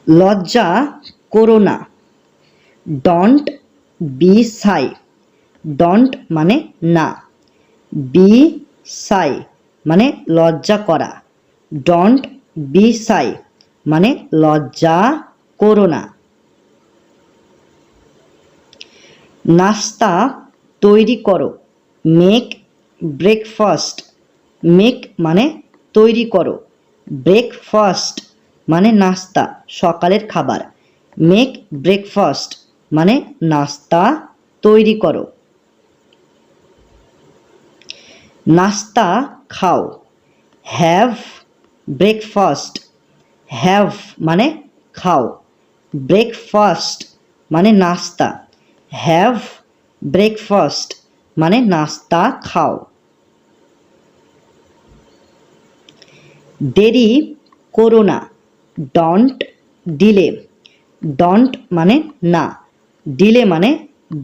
লজ্জা করো না। Don't be Sai. ডন্ট মানে না, বি সাই মানে লজ্জা করা। ডন্ট বি সাই মানে লজ্জা করো না। নাস্তা তৈরি করো। Make breakfast. মেক মানে তৈরি করো, ব্রেকফাস্ট মানে নাস্তা, সকালের খাবার। মেক ব্রেকফাস্ট মানে নাস্তা তৈরি করো। নাস্তা খাও। Have breakfast. হ্যাভ মানে খাও, ব্রেকফাস্ট মানে নাস্তা। হ্যাভ ব্রেকফাস্ট মানে নাস্তা খাও। দেরি করো না। Don't delay. ডন্ট মানে না, ডিলে মানে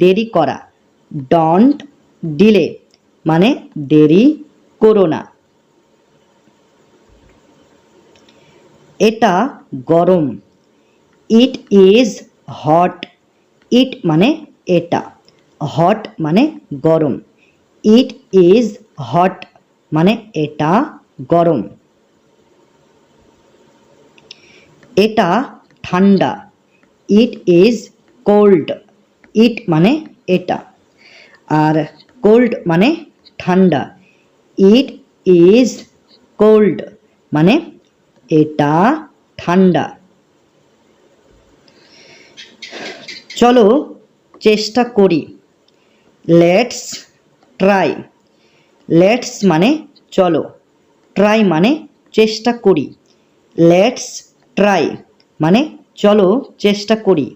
দেরি করা। ডন্ট ডিলে মানে দেরি করো না। এটা গরম। It is hot. ইট মানে এটা, হট মানে গরম। ইট ইজ হট মানে এটা গরম। এটা ঠান্ডা। It is cold. ইট মানে এটা, আর কোল্ড মানে ঠান্ডা। ইট ইজ কোল্ড মানে এটা ঠান্ডা। চলো চেষ্টা করি। Let's try. লেটস মানে চলো, ট্রাই মানে চেষ্টা করি। লেটস ট্রাই মানে চলো চেষ্টা করি।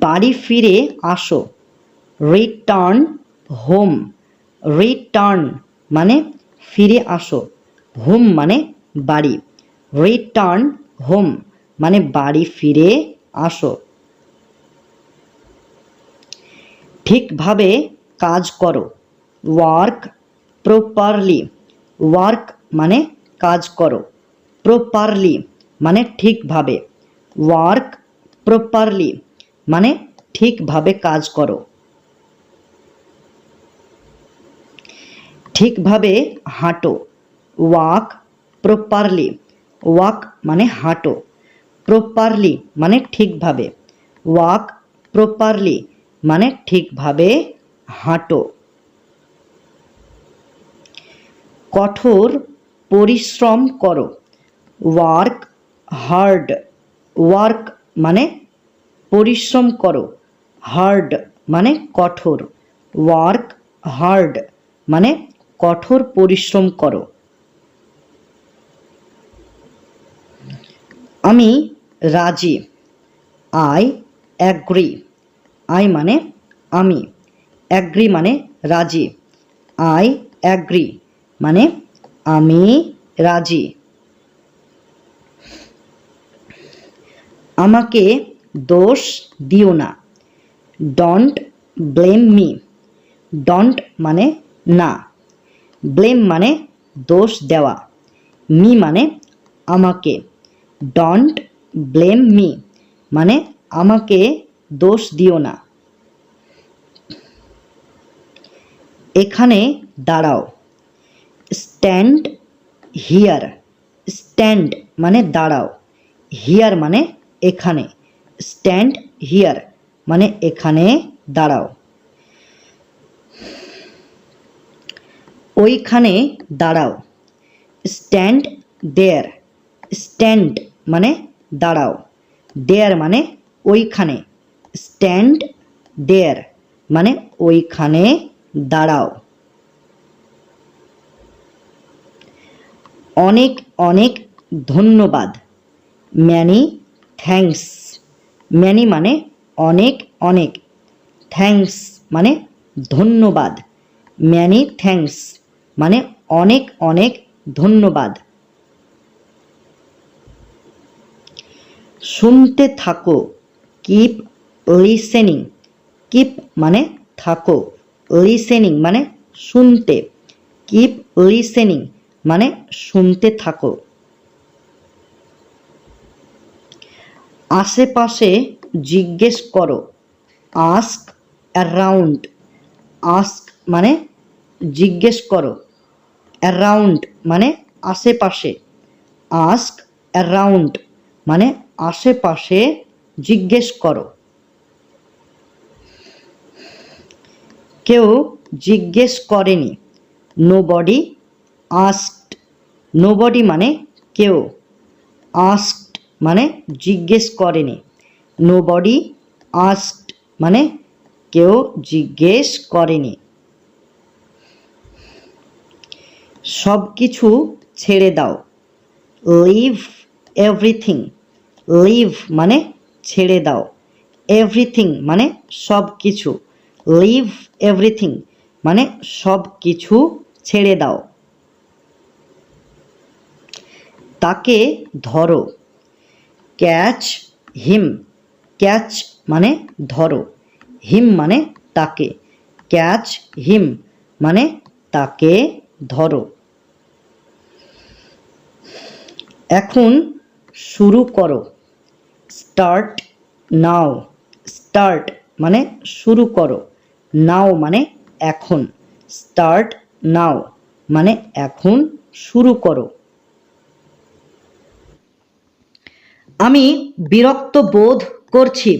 বাড়ি ফিরে আসো। Return home. রিটার্ন মানে ফিরে আসো, হোম মানে বাড়ি। রিটার্ন হোম মানে বাড়ি ফিরে আসো। ঠিকভাবে কাজ করো। Work properly. ওয়ার্ক মানে কাজ করো, প্রপারলি মানে ঠিকভাবে। ওয়ার্ক প্রপারলি মানে ঠিকভাবে কাজ করো। ঠিকভাবে হাঁটো। Walk properly. ওয়াক মানে হাঁটো, প্রপারলি মানে ঠিকভাবে। ওয়াক প্রপারলি মানে ঠিকভাবে হাঁটো। কঠোর পরিশ্রম করো। Work hard. ওয়ার্ক মানে পরিশ্রম করো, হার্ড মানে কঠোর। ওয়ার্ক হার্ড মানে কঠোর পরিশ্রম করো। আমি রাজি। I agree. আই মানে আমি, অ্যাগ্রি মানে রাজি। আই অ্যাগ্রি মানে আমি রাজি। আমাকে দোষ দিও না। Don't blame me. ডন্ট মানে না, ব্লেম মানে দোষ দেওয়া, মি মানে আমাকে। ডন্ট ব্লেম মি মানে আমাকে দোষ দিও না। এখানে দাঁড়াও। Stand here. স্ট্যান্ড মানে দাঁড়াও, হিয়ার মানে এখানে। স্ট্যান্ড হিয়ার মানে এখানে দাঁড়াও। ওইখানে দাঁড়াও। Stand there. স্ট্যান্ড মানে দাঁড়াও, দেয়ার মানে ওইখানে। স্ট্যান্ড দেয়ার মানে ওইখানে দাঁড়াও। অনেক অনেক ধন্যবাদ। Many thanks. ম্যানি মানে অনেক অনেক, থ্যাঙ্কস মানে ধন্যবাদ। ম্যানি থ্যাঙ্কস মানে অনেক অনেক ধন্যবাদ। শুনতে থাকো। Keep listening. কিপ মানে থাকো, লিসেনিং মানে শুনতে। কিপ লিসেনিং মানে শুনতে থাকো। আশেপাশে জিজ্ঞেস করো, আস্ক অ্যারাউন্ড। আস্ক মানে জিজ্ঞেস করো, অ্যারাউন্ড মানে আশেপাশে। আস্ক অ্যারাউন্ড মানে আশেপাশে জিজ্ঞেস করো। কেউ জিজ্ঞেস করেনি, নোবডি আস্কড। নোবডি মানে কেউ, আস্কড মানে জিজ্ঞেস করেনি। নোবডি আস্কড মানে কেউ জিজ্ঞেস করেনি। সব কিছু ছেড়ে দাও, লিভ এভরিথিং। লিভ মানে ছেড়ে দাও, এভরিথিং মানে সব কিছু। লিভ এভরিথিং মানে সব কিছু ছেড়ে দাও। তাকে ধরো, ক্যাচ হিম। ক্যাচ মানে ধরো, হিম মানে তাকে। ক্যাচ হিম মানে তাকে ধরো। এখন শুরু করো, স্টার্ট নাও। স্টার্ট মানে শুরু করো, নাও মানে এখন। স্টার্ট নাও মানে এখন শুরু করো। আমি বিরক্ত বোধ করছি,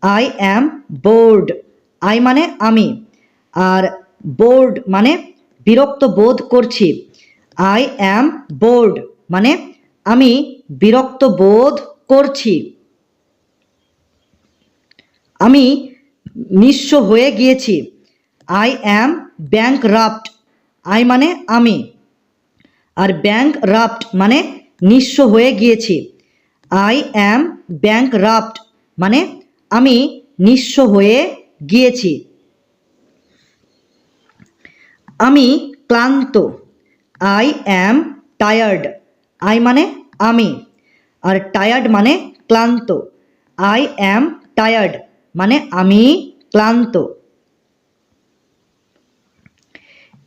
আই অ্যাম বোর্ড। আই মানে আমি, আর বোর্ড মানে বিরক্ত বোধ করছি। আই অ্যাম বোর্ড মানে আমি বিরক্ত বোধ করছি। আমি নিঃস্ব হয়ে গিয়েছি, আই অ্যাম ব্যাংকরাপ্ট। আই মানে আমি, আর ব্যাংকরাপ্ট মানে নিঃস্ব হয়ে গিয়েছি। আই অ্যাম ব্যাংকরাপ্ট মানে আমি নিঃস্ব হয়ে গিয়েছি। আমি ক্লান্ত, আই অ্যাম টায়ার্ড। আই মানে আমি, আর টায়ার্ড মানে ক্লান্ত। আই অ্যাম টায়ার্ড মানে আমি ক্লান্ত।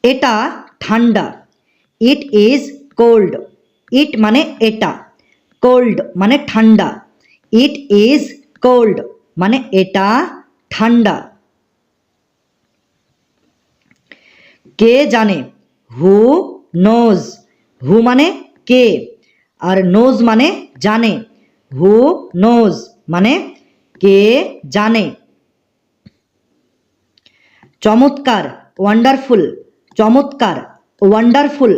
এটা ঠান্ডা, ইট ইজ কোল্ড। ইট মানে এটা, কোল্ড মানে ঠান্ডা। ইট ইজ কোল্ড মানে এটা ঠান্ডা। কে জানে, হু নোজ। হু মানে কে, আর নোজ মানে জানে। হু নোজ মানে কে জানে। চমৎকার, ওয়ান্ডারফুল। চমৎকার, ওয়ান্ডারফুল।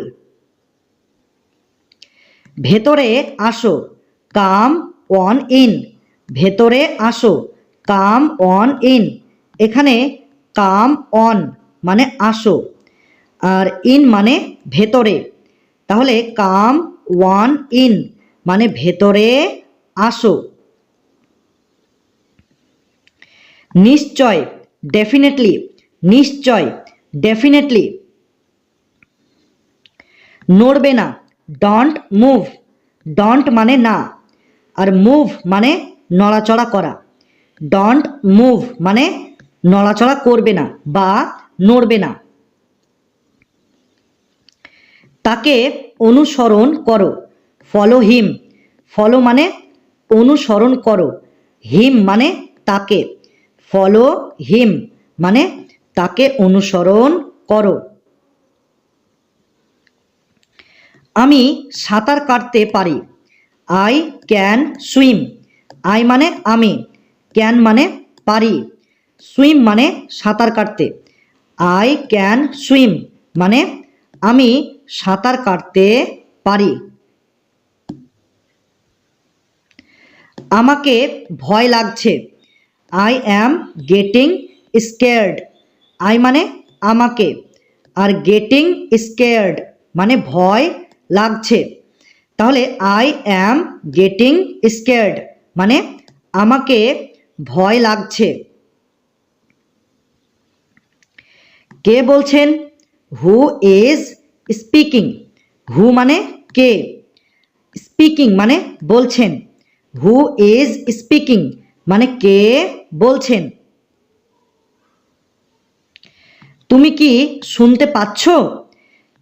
ভেতরে আসো, কাম অন ইন। ভেতরে আসো, কাম অন ইন। এখানে কাম অন মানে আসো, আর ইন মানে ভেতরে। তাহলে কাম ওয়ান ইন মানে ভেতরে আসো। নিশ্চয়, ডেফিনেটলি। নিশ্চয়, ডেফিনেটলি। নড়বে না, ডন্ট মুভ। ডন্ট মানে না, আর মুভ মানে নড়াচড়া করা। ডন্ট মুভ মানে নড়াচড়া করবে না বা নড়বে না। তাকে অনুসরণ করো, ফলো হিম। ফলো মানে অনুসরণ করো, হিম মানে তাকে। ফলো হিম মানে তাকে অনুসরণ করো। আমি সাঁতার কাটতে পারি, আই ক্যান সুইম। আই মানে আমি, ক্যান মানে পারি, সুইম মানে সাঁতার কাটতে। আই ক্যান সুইম মানে আমি সাঁতার কাটতে পারি। আমাকে ভয় লাগছে, I am getting scared. I মানে আমাকে, আর গেটিং স্কেয়ার্ড মানে ভয় লাগছে। তাহলে আই অ্যাম গেটিং স্কেয়ার্ড মানে আমাকে ভয় লাগছে। কে বলছেন, হু ইজ স্পিকিং। হু মানে কে, স্পিকিং মানে বলছেন। হু ইজ স্পিকিং মানে কে বলছেন। তুমি কি শুনতে পাচ্ছ,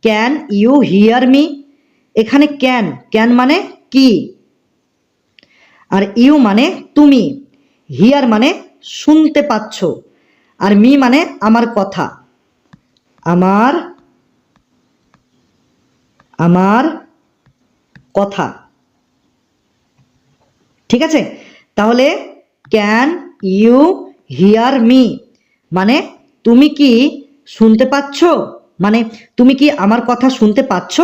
ক্যান ইউ হিয়ার মি। এখানে ক্যান, ক্যান মানে কি, আর ইউ মানে তুমি, হিয়ার মানে শুনতে পাচ্ছ, আর মি মানে আমার কথা, আমার আমার কথা। ঠিক আছে, তাহলে ক্যান ইউ হিয়ার মি মানে তুমি কি শুনতে পাচ্ছ, মানে তুমি কি আমার কথা শুনতে পাচ্ছ।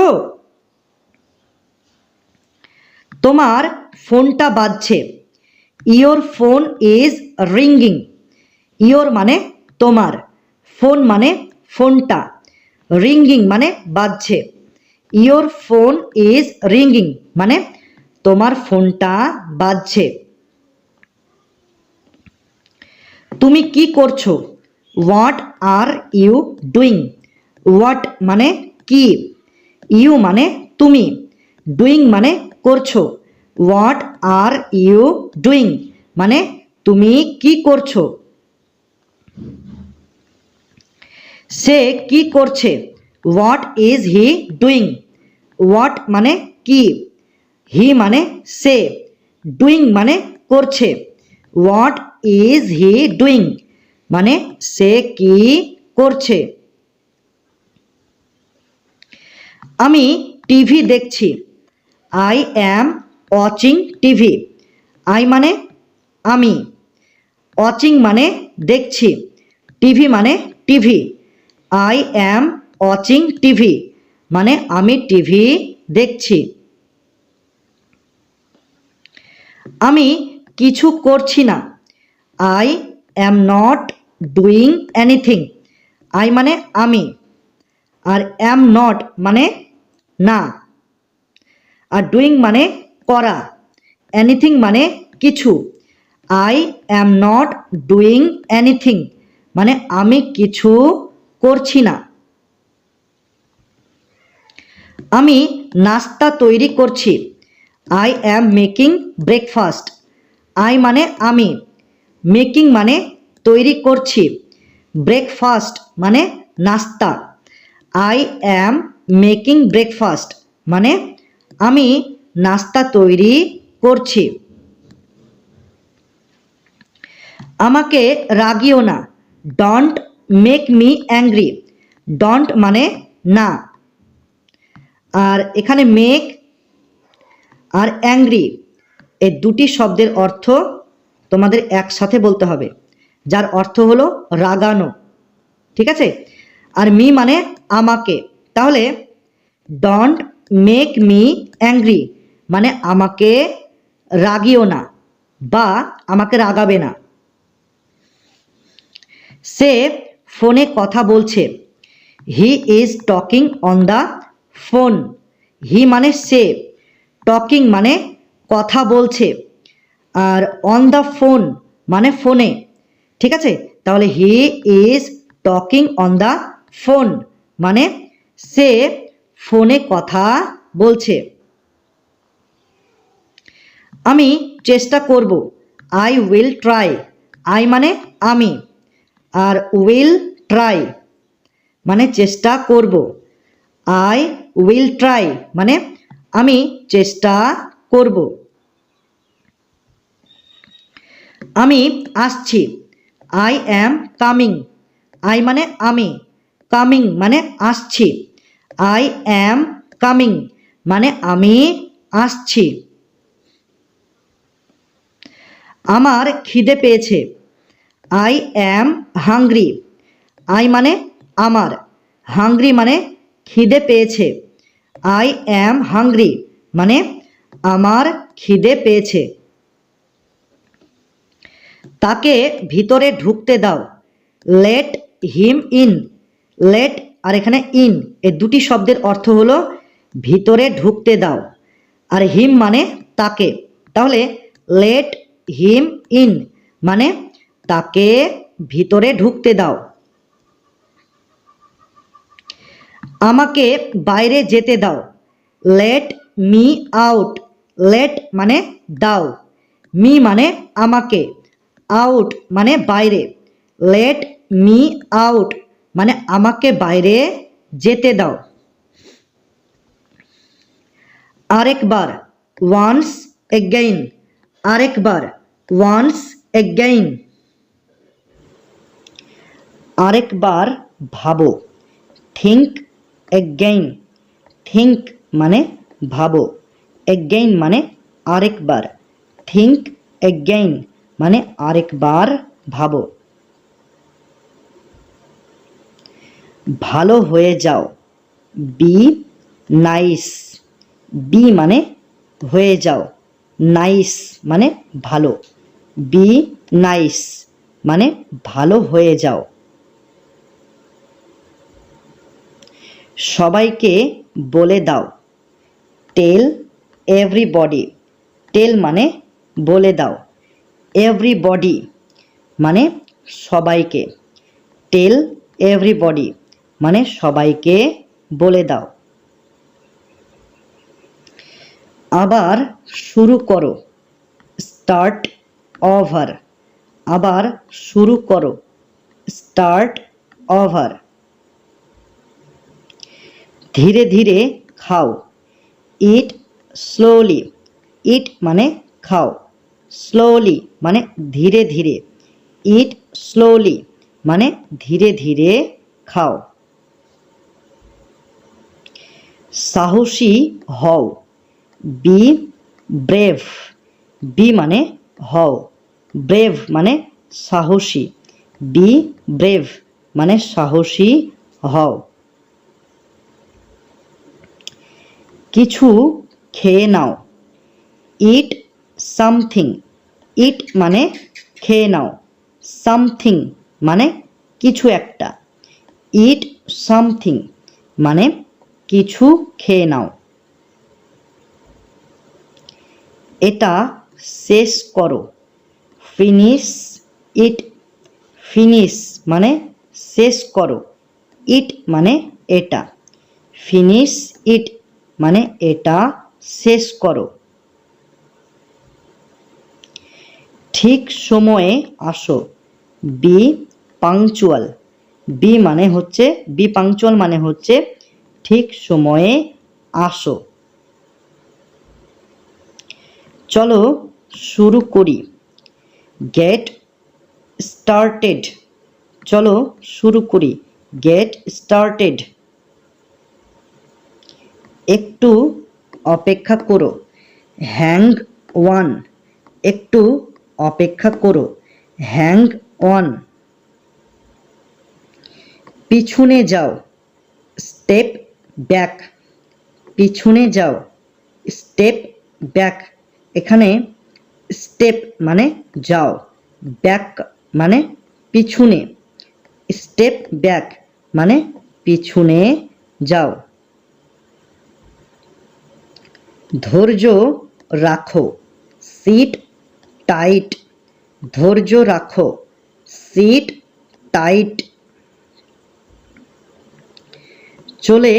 তোমার ফোনটা বাজছে, your phone is ringing. Your মানে তোমার, ফোন মানে ফোনটা, রিঙ্গিং মানে বাজছে। ইয়োর ফোন ইজ রিঙ্গিং মানে তোমার ফোনটা বাজছে। তুমি কি করছো, what are you doing. What মানে কি, ইউ মানে তুমি, ডুইং মানে করছো। হোয়াট আর ইউ ডুইং মানে তুমি কি করছো। সে কি করছে, what is he doing. What মানে কি, হি মানে সে, ডুইং মানে করছে। হোয়াট ইজ হি ডুইং মানে সে কি করছে। আমি টিভি দেখছি, I am watching TV. I মানে আমি, ওয়াচিং মানে দেখছি, টিভি মানে TV. I am watching TV মানে আমি টিভি দেখছি। আমি কিছু করছি না, I am not doing anything. I মানে আমি, আর অ্যাম নট মানে না, আর ডুইং মানে করা, এনিথিং মানে কিছু। I am not doing anything মানে আমি কিছু করছি না। আমি নাস্তা তৈরি করছি, I am making breakfast. I মানে আমি, মেকিং মানে তৈরি করছি, ব্রেকফাস্ট মানে নাস্তা। আই অ্যাম মেকিং ব্রেকফাস্ট মানে আমি নাস্তা তৈরি করছি। আমাকে রাগিও না, don't make me angry. Don't মানে না, আর এখানে মেক আর অ্যাংরি এই দুটি শব্দের অর্থ তোমাদের একসাথে বলতে হবে, যার অর্থ হলো রাগানো। ঠিক আছে, আর মি মানে আমাকে, তাহলে ডোন্ট মেক মি অ্যাংরি মানে আমাকে রাগিও না বা আমাকে রাগাবে না। সে ফোনে কথা বলছে, he is talking on the phone. He মানে সে, টকিং মানে কথা বলছে, আর অন দ্য ফোন মানে ফোনে। ঠিক আছে, তাহলে হি is talking on the phone মানে সে ফোনে কথা বলছে। আমি চেষ্টা করব, আই উইল ট্রাই। আই মানে আমি, আর উইল ট্রাই মানে চেষ্টা করব। আই উইল ট্রাই মানে আমি চেষ্টা করব। আমি আসছি, আই অ্যাম কামিং। আই মানে আমি, কামিং মানে আসছি। আই অ্যাম কামিং মানে আমি আসছি। আমার খিদে পেয়েছে, আই অ্যাম হাংরি। আই মানে আমার, হাংরি মানে খিদে পেয়েছে। আই অ্যাম হাংরি মানে আমার খিদে পেয়েছে। তাকে ভিতরে ঢুকতে দাও, লেট হিম ইন। লেট আর এখানে ইন এই দুটি শব্দের অর্থ হলো ভিতরে ঢুকতে দাও, আর হিম মানে তাকে, তাহলে লেট হিম ইন মানে তাকে ভিতরে ঢুকতে দাও। আমাকে বাইরে যেতে দাও, লেট মি আউট। লেট মানে দাও, মি মানে আমাকে, আউট মানে বাইরে। লেট মি আউট মানে আমাকে বাইরে যেতে দাও। আরেকবার, ওয়ান্স এগেইন। আরেকবার, ওয়ান্স এগেইন। আরেকবার ভাবো, থিঙ্ক এগেইন। থিঙ্ক মানে ভাবো, এগেইন মানে আরেকবার। থিঙ্ক এগেইন মানে আরেকবার ভাবো। ভালো হয়ে যাও, বি নাইস। বি মানে হয়ে যাও, নাইস মানে ভালো। বি নাইস মানে ভালো হয়ে যাও। সবাইকে বলে দাও, টেল এভরিবডি। টেল মানে বলে দাও, এভরিবডি মানে সবাইকে। টেল এভরিবডি মানে সবাইকে বলে দাও। আবার শুরু করো, স্টার্ট ওভার। আবার শুরু করো, স্টার্ট ওভার। ধীরে ধীরে খাও, ইট স্লোলি। ইট মানে খাও, স্লোলি মানে ধীরে ধীরে। ইট স্লোলি মানে ধীরে ধীরে খাও। সাহসী হও, বি ব্রেভ। বি মানে হও, ব্রেভ মানে সাহসী। বি ব্রেভ মানে সাহসী হও। কিছু খেয়ে নাও, ইট সামথিং। ইট মানে খেয়ে নাও, সামথিং মানে কিছু একটা। ইট সামথিং মানে কিছু খেয়ে নাও। এটা শেষ করো, ফিনিশ ইট। ফিনিশ মানে শেষ করো, ইট মানে এটা। ফিনিশ ইট মানে এটা শেষ করো। ঠিক সময়ে আসো, বি পাংচুয়াল। বি মানে হচ্ছে, বি পাংচুয়াল মানে হচ্ছে ঠিক সময়ে আসো। চলো শুরু করি, গেট স্টার্টেড। চলো শুরু করি, গেট স্টার্টেড। একটু অপেক্ষা করো, হ্যাং ওয়ান। একটু অপেক্ষা করো, হ্যাং অন। পিছনে যাও, স্টেপ ব্যাক। পিছনে যাও, স্টেপ ব্যাক। এখানে স্টেপ মানে যাও, ব্যাক মানে পিছনে। স্টেপ ব্যাক মানে পিছনে যাও। ধৈর্য রাখো, সিট টাইট। ধৈর্য রাখো, সিট টাইট। চলে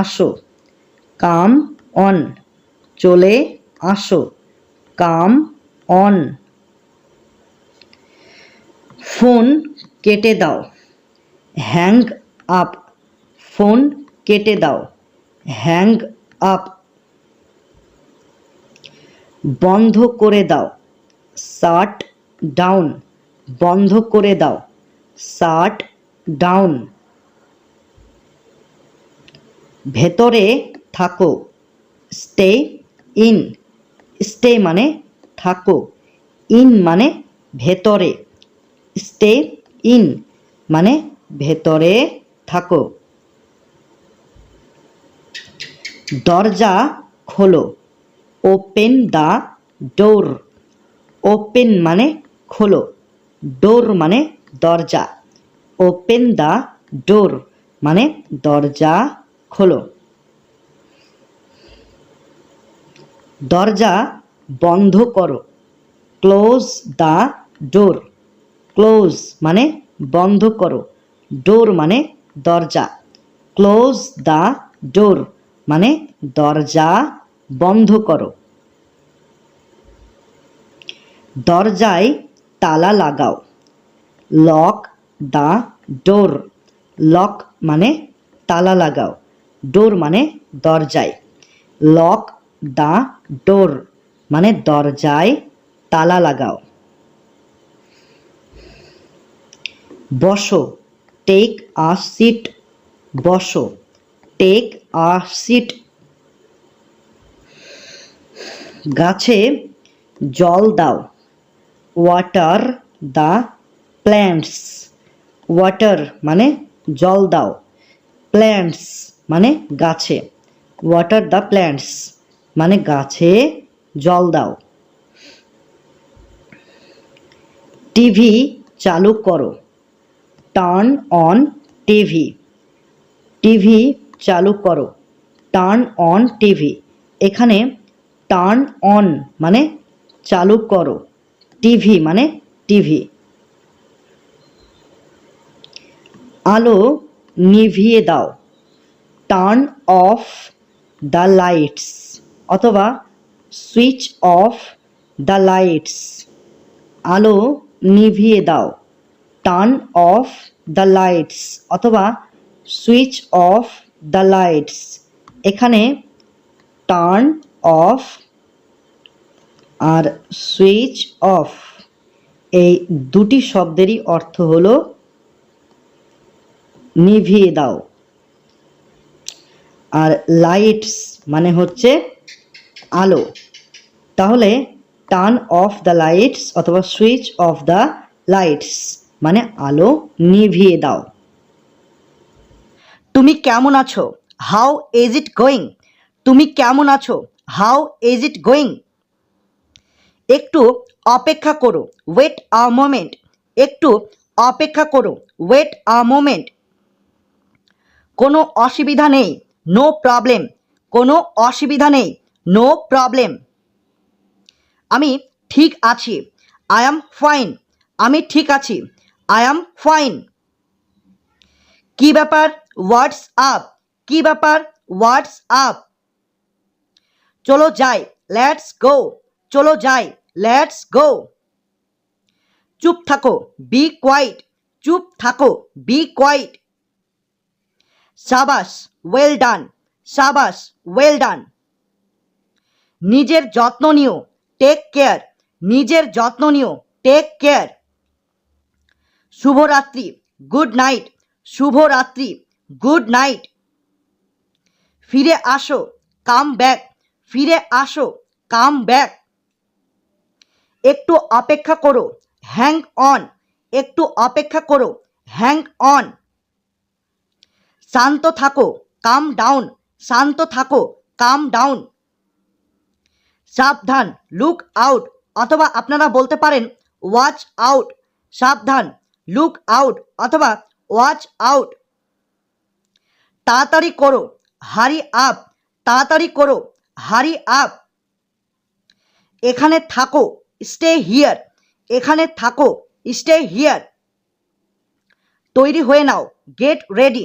আসো, কাম অন। চলে আসো, কাম অন। ফোন কেটে দাও, হ্যাং আপ। ফোন কেটে দাও, হ্যাং আপ। বন্ধ করে দাও, শাট ডাউন। বন্ধ করে দাও, শাট ডাউন। ভেতরে থাকো, স্টে ইন। স্টে মানে থাকো, ইন মানে ভেতরে। স্টে ইন মানে ভেতরে থাকো। দরজা খোলো, ওপেন দ্য ডোর। ওপেন মানে খোলো, ডোর মানে দরজা। ওপেন দ্য ডোর মানে দরজা খোলো। দরজা বন্ধ করো, ক্লোজ দ্য ডোর। ক্লোজ মানে বন্ধ করো, ডোর মানে দরজা। ক্লোজ দ্য ডোর মানে দরজা বন্ধ করো। দরজায় তালা লাগাও, লক দ্য ডোর। লক মানে তালা লাগাও, ডোর মানে দরজায়। লক দ্য ডোর মানে দরজায় তালা লাগাও। বসো, টেক আ সিট। বসো, টেক আ সিট। গাছে জল দাও, ওয়াটার দ্য প্ল্যান্টস। ওয়াটার মানে জল দাও, প্ল্যান্টস মানে গাছে, ওয়াটার দ্য প্ল্যান্টস মানে গাছে জল দাও। টিভি চালু করো, টার্ন অন টিভি। টিভি চালু করো, টার্ন অন টিভি। এখানে টার্ন অন মানে চালু করো, টিভি মানে টিভি। আলো নিভিয়ে দাও, টার্ন অফ দ্য লাইটস অথবা সুইচ অফ দ্য লাইটস। আলো নিভিয়ে দাও, টার্ন অফ দ্য লাইটস অথবা সুইচ অফ দ্য লাইটস। এখানে টার্ন অফ আর সুইচ অফ এই দুটি শব্দেরই অর্থ হলো নিভিয়ে দাও, আর লাইটস মানে হচ্ছে আলো। তাহলে টার্ন অফ দ্য লাইটস অথবা সুইচ অফ দ্য লাইটস মানে আলো নিভিয়ে দাও। তুমি কেমন আছো? How is it going? তুমি কেমন আছো? How is it going? একটু অপেক্ষা করো, ওয়েট আ মোমেন্ট। একটু অপেক্ষা করো, ওয়েট আ মোমেন্ট। কোনো অসুবিধা নেই, নো প্রবলেম। কোনো অসুবিধা নেই, নো প্রবলেম। আমি ঠিক আছি, আই অ্যাম ফাইন। আমি ঠিক আছি, আই অ্যাম ফাইন। কি ব্যাপার? What's up? কি ব্যাপার? What's up? চলো যাই, লেটস গো। চলো যাই, লেটস গো। চুপ থাকো, বি কোয়াইট। চুপ থাকো, বি কোয়াইট। সাবাস, ওয়েল ডান। সাবাস, ওয়েল ডান। নিজের যত্ন নিও, টেক কেয়ার। নিজের যত্ন নিও, টেক কেয়ার। শুভরাত্রি, গুড নাইট। শুভরাত্রি, গুড নাইট। ফিরে আসো, কাম ব্যাক। ফিরে আসো, কাম ব্যাক। একটু অপেক্ষা করো, হ্যাং অন। একটু অপেক্ষা করো, হ্যাং অন। শান্ত থাকো, কাম ডাউন। শান্ত থাকো, কাম ডাউন। সাবধান, লুক আউট অথবা আপনারা বলতে পারেন ওয়াচ আউট। সাবধান, লুক আউট অথবা ওয়াচ আউট। তাড়াতাড়ি করো, হারি আপ। তাড়াতাড়ি করো, হারি আপ। এখানে থাকো, স্টে হিয়ার। এখানে থাকো, স্টে হিয়ার। তৈরি হয়ে নাও, গেট রেডি।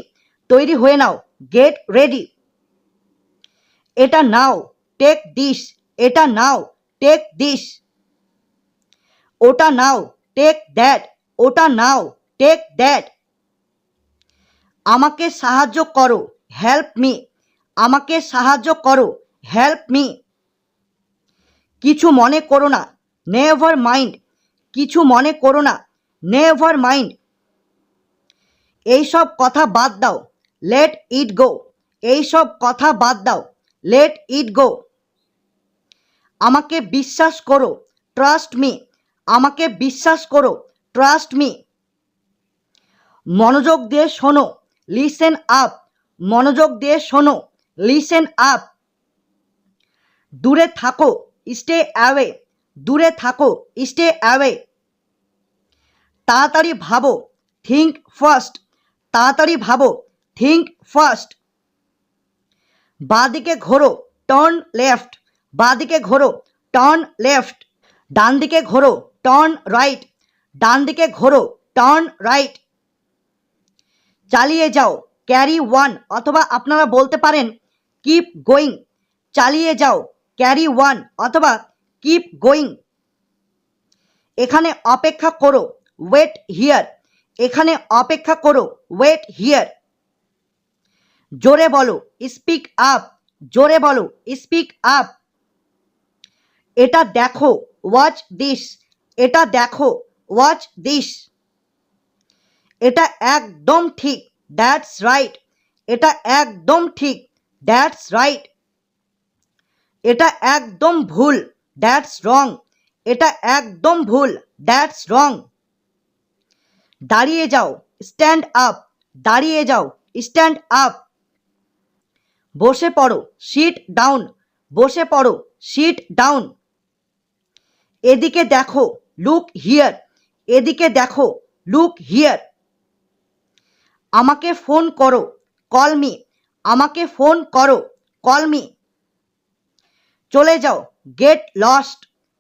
তৈরি হয়ে নাও, গেট রেডি। এটা নাও, টেক দিস। এটা নাও, টেক দিস। ওটা নাও, টেক দ্যাট। ওটা নাও, টেক দ্যাট। আমাকে সাহায্য করো, হেল্প মি। আমাকে সাহায্য করো, হেল্প মি। কিছু মনে করো না, নেভার মাইন্ড। কিছু মনে করো না, নেভার মাইন্ড। এইসব কথা বাদ দাও, লেট ইট গো। এইসব কথা বাদ দাও, লেট ইট গো। আমাকে বিশ্বাস করো, ট্রাস্ট মি। আমাকে বিশ্বাস করো, ট্রাস্ট মি। মনোযোগ দিয়ে শোনো, লিসেন আপ। মনোযোগ দিয়ে শোনো, লিসেন আপ। দূরে থাকো, স্টে অ্যাওয়ে। দূরে থাকো, স্টে অ্যাওয়ে। তাড়াতাড়ি ভাবো, থিঙ্ক ফার্স্ট। তাড়াতাড়ি ভাবো, থিঙ্ক ফার্স্ট। বাঁদিকে ঘোরো, টার্ন লেফট। বাঁদিকে ঘোরো, টার্ন লেফট। ডান দিকে ঘোরো, টার্ন রাইট। ডান দিকে ঘোরো, টার্ন রাইট। চালিয়ে যাও, ক্যারি ওয়ান অথবা আপনারা বলতে পারেন কিপ গোয়িং। চালিয়ে যাও, ক্যারি ওয়ান অথবা কিপ গোয়িং। এখানে অপেক্ষা করো, ওয়েট হিয়ার। এখানে অপেক্ষা করো, ওয়েট হিয়ার। জোরে বলো, স্পিক আপ। জোরে বলো, স্পিক আপ। এটা দেখো, ওয়াচ দিস, এটা দেখো, ওয়াচ দিস। এটা একদম ঠিক, দ্যাটস রাইট, এটা একদম ঠিক, দ্যাটস রাইট। এটা একদম ভুল, দ্যাটস রং, এটা একদম ভুল, দ্যাটস রং। দাঁড়িয়ে যাও, স্ট্যান্ড আপ, দাঁড়িয়ে যাও, স্ট্যান্ড আপ। বসে পড়ো, সিট ডাউন, বসে পড়ো, সিট ডাউন। এদিকে দেখো, লুক হিয়ার, এদিকে দেখো, লুক হিয়ার। আমাকে ফোন করো, কল মি, আমাকে ফোন করো, কল মি। চলে যাও, গেট লস্ট,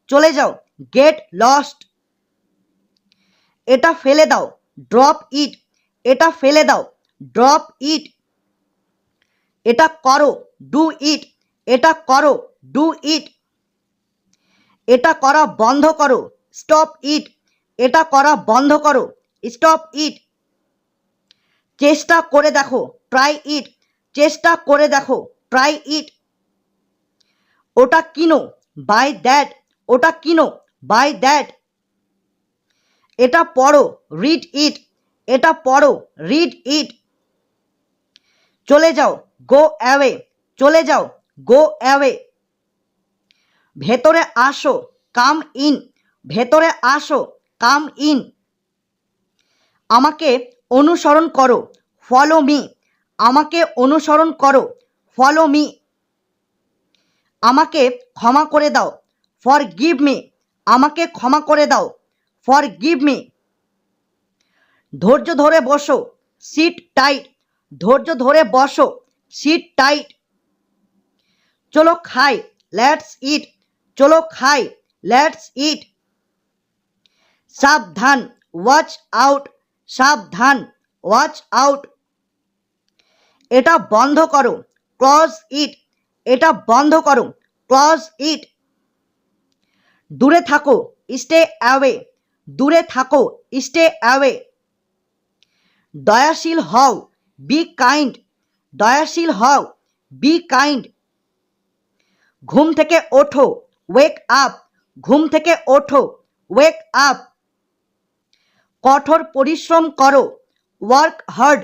চলে যাও, গেট লস্ট। এটা ফেলে দাও, ড্রপ ইট, এটা ফেলে দাও, ড্রপ ইট। এটা করো, ডু ইট, এটা করো, ডু ইট। এটা করা বন্ধ করো, স্টপ ইট, এটা করা বন্ধ করো, স্টপ ইট। চেষ্টা করে দেখো, ট্রাই ইট, চেষ্টা করে দেখো, ট্রাই ইট। ওটা কিনো, বাই দ্যাট, ওটা কিনো, বাই দ্যাট। এটা পড়ো, রিড ইট, এটা পড়ো, রিড ইট। চলে যাও, গো অ্যাওয়ে, চলে যাও, গো অ্যাওয়ে। ভেতরে আসো, কাম ইন, ভেতরে আসো, কাম ইন। আমাকে অনুসরণ করো, ফলো মি, আমাকে অনুসরণ করো, ফলো মি। আমাকে ক্ষমা করে দাও, ফরগিভ মি, আমাকে ক্ষমা করে দাও, ফরগিভ মি। ধৈর্য ধরে বসো, সিট টাইট, ধৈর্য ধরে বসো, সিট টাইট। চলো খাই, লেটস ইট, চলো খাই, লেটস ইট। সাবধান, ওয়াচ আউট, সাবধান, ওয়াচ আউট। এটা বন্ধ করো, ক্লোজ ইট, এটা বন্ধ করো, ক্লোজ ইট। দূরে থাকো, স্টে অ্যাওয়ে, দূরে থাকো, স্টে অ্যাওয়ে। দয়াশীল হও, বি কাইন্ড, দয়াশীল হও, বি কাইন্ড। ঘুম থেকে ওঠো, ওয়েক আপ, ঘুম থেকে ওঠো, ওয়েক আপ। কঠোর পরিশ্রম করো, ওয়ার্ক হার্ড,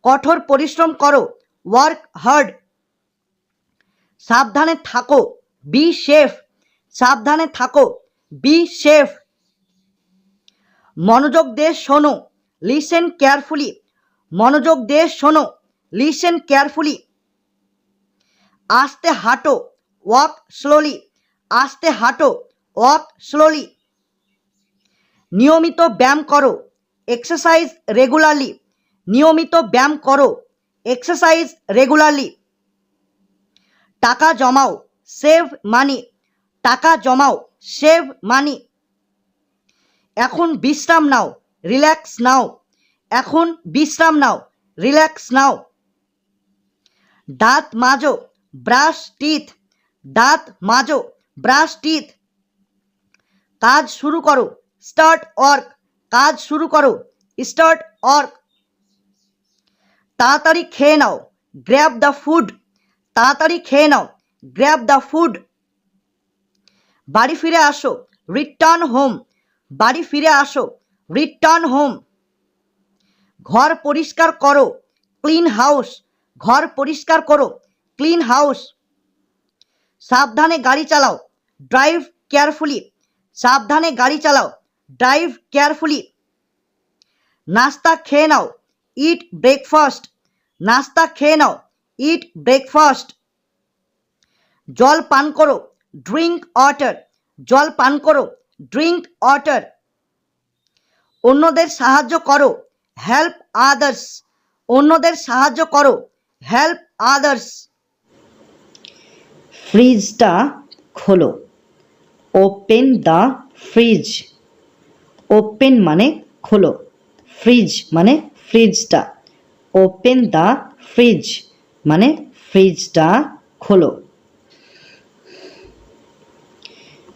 কঠোর পরিশ্রম করো, ওয়ার্ক হার্ড। সাবধানে থাকো, বি সেফ, সাবধানে থাকো, বি সেফ। মনোযোগ দিয়ে শোনো, লিসেন কেয়ারফুলি, মনোযোগ দিয়ে শোনো, লিসেন কেয়ারফুলি। আস্তে হাঁটো, ওয়াক স্লোলি, আস্তে হাঁটো, ওয়াক স্লোলি। নিয়মিত ব্যায়াম করো, এক্সারসাইজ রেগুলারলি, নিয়মিত ব্যায়াম করো, এক্সারসাইজ রেগুলারলি। টাকা জমাও, সেভ মানি, টাকা জমাও, সেভ মানি। এখন বিশ্রাম নাও, রিল্যাক্স নাও, এখন বিশ্রাম নাও, রিল্যাক্স নাও। দাঁত মাজো, ব্রাশ টিথ, দাঁত মাজো, ব্রাশ টিথ। কাজ শুরু করো, স্টার্ট ওয়ার্ক, কাজ শুরু করো, স্টার্ট ওয়ার্ক। তাড়াতাড়ি খেয়ে নাও, গ্র্যাব দ্য ফুড, তাড়াতাড়ি খেয়ে নাও, গ্র্যাব দ্য ফুড। বাড়ি ফিরে আসো, রিটার্ন হোম, বাড়ি ফিরে আসো, রিটার্ন হোম। ঘর পরিষ্কার করো, ক্লিন হাউস, ঘর পরিষ্কার করো, ক্লিন হাউস। সাবধানে গাড়ি চালাও, ড্রাইভ কেয়ারফুলি, সাবধানে গাড়ি চালাও, ড্রাইভ কেয়ারফুলি। নাস্তা খেয়ে নাও, ইট ব্রেকফাস্ট, নাস্তা খেয়ে নাও, ইট ব্রেকফাস্ট। জল পান করো, ড্রিঙ্ক ওয়াটার, জল পান করো, ড্রিঙ্ক ওয়াটার। অন্যদের সাহায্য করো, হেল্প আদার্স, অন্যদের সাহায্য করো, হেল্প আদার্স। ফ্রিজটা খোলো, ওপেন দ্য ফ্রিজ, ওপেন মানে খোলো, ফ্রিজ মানে ফ্রিজটা, ওপেন দ্য ফ্রিজ মানে ফ্রিজটা খোলো।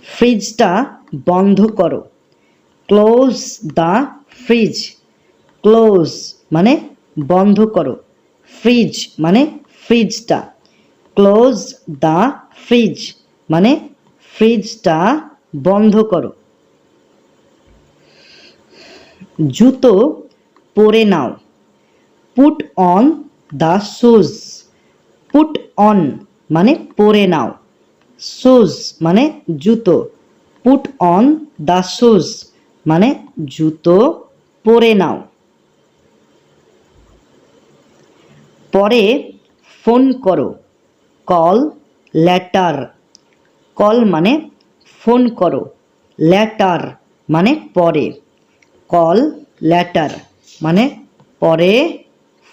ফ্রিজটা বন্ধ করো, ক্লোজ দ্য ফ্রিজ, ক্লোজ মানে বন্ধ করো, ফ্রিজ মানে ফ্রিজটা, ক্লোজ দ্য ফ্রিজ মানে ফ্রিজটা বন্ধ করো। জুতো পরে নাও। Put on the shoes. Put on মানে পরে নাও, শুজ মানে জুতো। পুট অন দ্য শুজ মানে জুতো পরে নাও। পরে ফোন করো। Call letter. কল মানে ফোন করো, লেটার মানে পরে। কল লেটার মানে পরে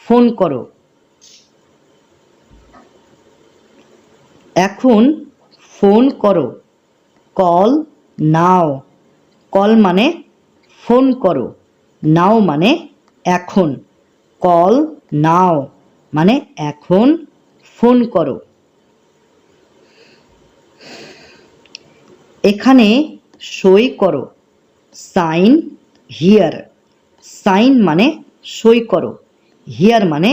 ফোন করো। এখন ফোন করো। Call now. কল মানে ফোন করো, নাও মানে এখন। কল নাও মানে এখন ফোন করো। এখানে সই করো। Sign here. সাইন মানে সই করো, হিয়ার মানে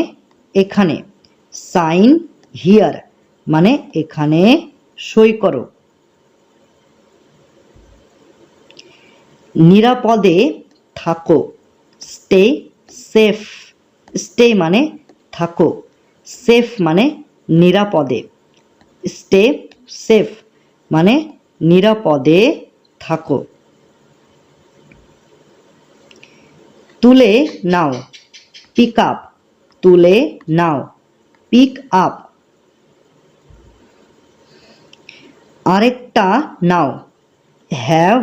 এখানে। সাইন হিয়ার মানে এখানে সই করো। নিরাপদে থাকো। Stay safe. স্টে মানে থাকো, সেফ মানে নিরাপদে। স্টে সেফ মানে নিরাপদে থাকো। তুলে নাও। Pick up. তুলে নাও, পিক আপ। আরেকটা নাও। Have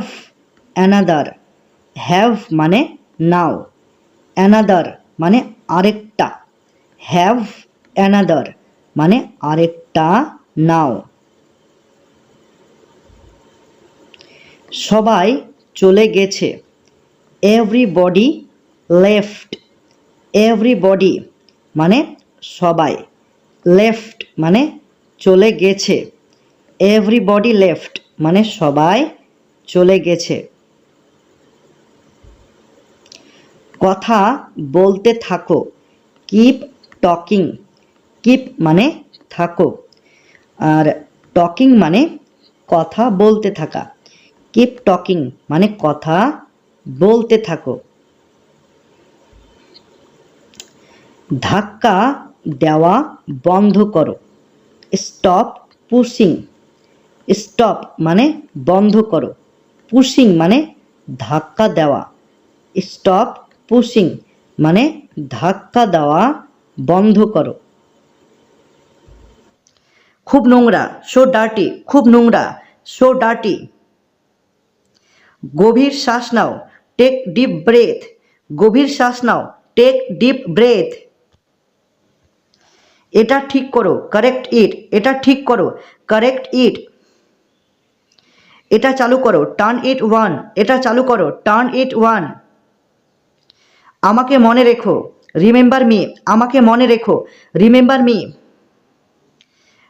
another. হ্যাভ মানে নাও, অ্যানাদার মানে আরেকটা। হ্যাভ অ্যানাদার মানে আরেকটা নাও। সবাই চলে গেছে। Everybody left. এভরিবডি মানে সবাই, লেফট মানে চলে গেছে। এভরিবডি লেফট মানে সবাই চলে গেছে। কথা বলতে থাকো। Keep talking. কিপ মানে থাকো, আর টকিং মানে কথা বলতে থাকা। কিপ টকিং মানে কথা বলতে থাকো। ধাক্কা দেওয়া বন্ধ করো। Stop pushing. স্টপ মানে বন্ধ করো, পুশিং মানে ধাক্কা দেওয়া। স্টপ পুশিং মানে ধাক্কা দেওয়া বন্ধ করো। খুব নোংরা, সো ডার্টি। খুব নোংরা, সো ডার্টি। গভীর শ্বাস নাও। Take deep breadth. গভীর শ্বাস নাও, টেক ডিপ ব্রেথ। এটা ঠিক করো, কারেক্ট ইট। এটা ঠিক করো, কারেক্ট ইট। এটা চালু করো, টার্ন ইট ওয়ান। এটা চালু করো, টার্ন ইট ওয়ান। আমাকে মনে রেখো, রিমেম্বার মি। আমাকে মনে রেখো, রিমেম্বার মি।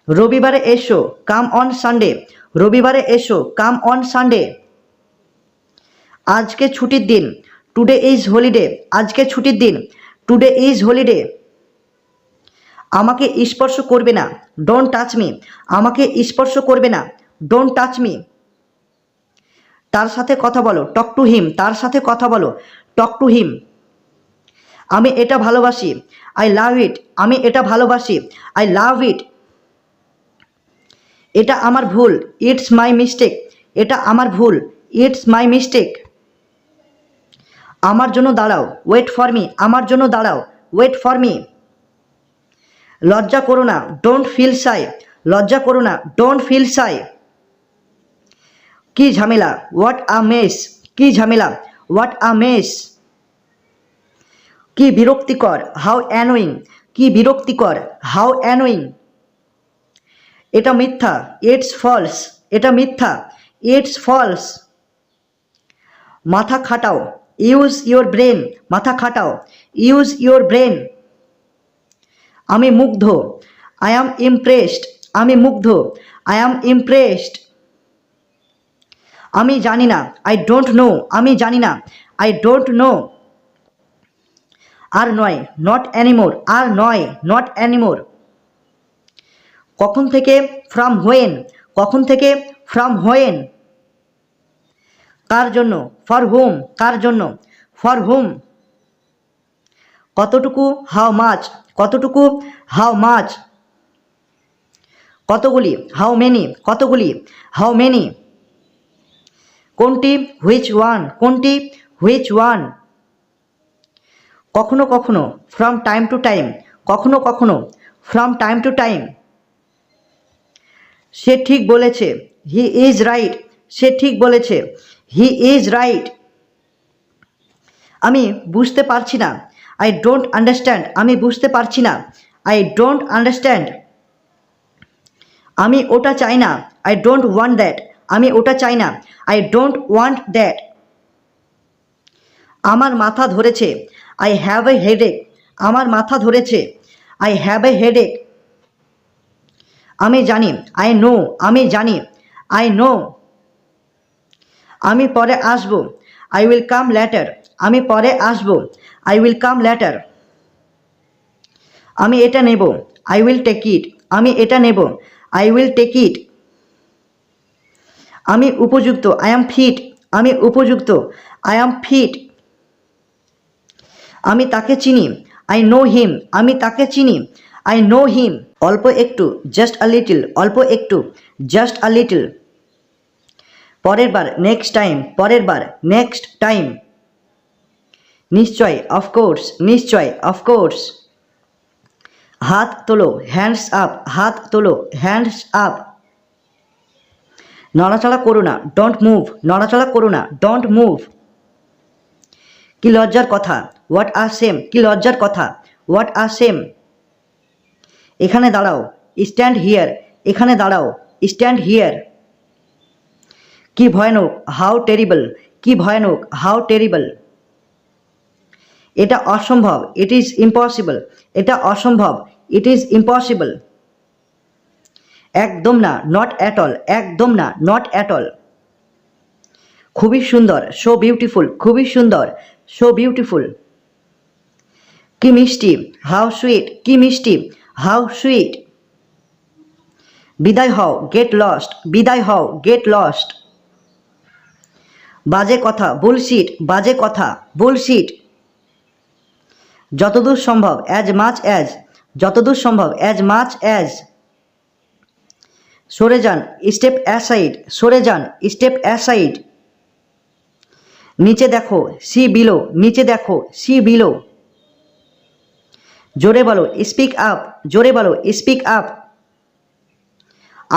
রবিবারে এসো, কাম অন সানডে। রবিবারে এসো, কাম অন সানডে। আজকে ছুটির দিন, টুডে ইজ হলিডে। আজকে ছুটির দিন, টুডে ইজ হলিডে। আমাকে স্পর্শ করবে না, ডোন্ট টাচ মি। আমাকে স্পর্শ করবে না, ডোন্ট টাচ মি। তার সাথে কথা বলো, টক টু হিম। তার সাথে কথা বলো, টক টু হিম। আমি এটা ভালোবাসি, আই লাভ ইট। আমি এটা ভালোবাসি, আই লাভ ইট। এটা আমার ভুল, ইটস মাই মিস্টেক। এটা আমার ভুল, ইটস মাই মিস্টেক। আমার জন্য দাঁড়াও, ওয়েট ফর মি। আমার জন্য দাঁড়াও, ওয়েট ফর মি। লজ্জা করো না, ডোন্ট ফিল শাই। লজ্জা করো না, ডোন্ট ফিল শাই। কি ঝামেলা, হোয়াট আ মেস। কি ঝামেলা, হোয়াট আ মেস। কি বিরক্তিকর, হাউ অ্যানোয়িং। কি বিরক্তিকর, হাউ অ্যানোয়িং। এটা মিথ্যা, ইটস ফলস। এটা মিথ্যা, ইটস ফলস। মাথা খাটাও, ইউজ ইউর ব্রেন। মাথা খাটাও, ইউজ ইউর ব্রেন। আমি মুগ্ধ, আই অ্যাম ইমপ্রেসড। আমি মুগ্ধ, আই অ্যাম ইমপ্রেসড। আমি জানি না, আই ডোন্ট নো। আমি জানি না, আই ডোন্ট নো। আর নয়, নট অ্যানিমোর। আর নয়, নট অ্যানিমোর। কখন থেকে, ফ্রম হোয়েন। কখন থেকে, ফ্রম হোয়েন। কার জন্য, ফর হুম, কার জন্য, ফর হুম। কতটুকু, হাউ মাচ, কতটুকু, হাউ মাচ। কতগুলি, হাউ মেনি, কতগুলি, হাউ মেনি। কোনটি, হুইচ ওয়ান, কোনটি, হুইচ ওয়ান। কখনো কখনো, ফ্রম টাইম টু টাইম, কখনো কখনো, ফ্রম টাইম টু টাইম। সে ঠিক বলেছে, হি ইজ রাইট, সে ঠিক বলেছে, হি ইজ রাইট। আমি বুঝতে পারছি না, আই ডোন্ট আন্ডারস্ট্যান্ড, আমি বুঝতে পারছি না, আই ডোন্ট আন্ডারস্ট্যান্ড। আমি ওটা চাই না, আই ডোন্ট ওয়ান্ট দ্যাট, আমি ওটা চাই না, আই ডোন্ট ওয়ান্ট দ্যাট। আমার মাথা ধরেছে, আই হ্যাভ এ হেডেক, আমার মাথা ধরেছে, আই হ্যাভ এ হেডেক। আমি জানি, আই নো, আমি জানি, আই নো। আমি পরে আসবো, আই উইল কাম ল্যাটার, আমি পরে আসবো, আই উইল কাম ল্যাটার। আমি এটা নেব, আই উইল টেক ইট, আমি এটা নেব, আই উইল টেক ইট। আমি উপযুক্ত, আই অ্যাম ফিট, আমি উপযুক্ত, আই অ্যাম ফিট। আমি তাকে চিনি, আই নো হিম, আমি তাকে চিনি, আই নো হিম। অল্প একটু, জাস্ট আ লিটল, অল্প একটু, জাস্ট আ লিটল। পরের বার, নেক্সট টাইম, পরের বার, নেক্সট টাইম। নিশ্চয়, অফকোর্স, নিশ্চয়, অফকোর্স। হাত তোলো, হ্যান্ডস আপ, হাত তোলো, হ্যান্ডস আপ। নড়াচড়া করো না, ডোন্ট মুভ, নড়াচড়া করো না, ডোন্ট মুভ। কি লজ্জার কথা, হোয়াট আর সেম, কি লজ্জার কথা, হোয়াট আর সেম। এখানে দাঁড়াও, স্ট্যান্ড হিয়ার, এখানে দাঁড়াও, স্ট্যান্ড হিয়ার। কি ভয়ানক, হাউ টেরিবল, কি ভয়ানক, হাউ টেরিবল। এটা অসম্ভব, ইট ইজ ইম্পসিবল, এটা অসম্ভব, ইট ইজ ইম্পসিবল। একদম না, নট অ্যাট অল, একদম না, নট অ্যাট অল। খুবই সুন্দর, সো বিউটিফুল, খুবই সুন্দর, সো বিউটিফুল। কি মিষ্টি, হাউ সুইট, কি মিষ্টি, হাউ সুইট। বিদায় হও, গেট লস্ট, বিদায় হও, গেট লস্ট। বাজে কথা, বুলশিট, বাজে কথা, বুলশিট। যতদূর সম্ভব, অ্যাজ মাচ অ্যাজ, যতদূর সম্ভব, অ্যাজ মাচ অ্যাজ। সরে যান, স্টেপ অ্যাসাইড, সরে যান, স্টেপ অ্যাসাইড। নিচে দেখো, সি বিলো, নিচে দেখো, সি বিলো। জোরে বলো, স্পিক আপ, জোরে বলো, স্পিক আপ।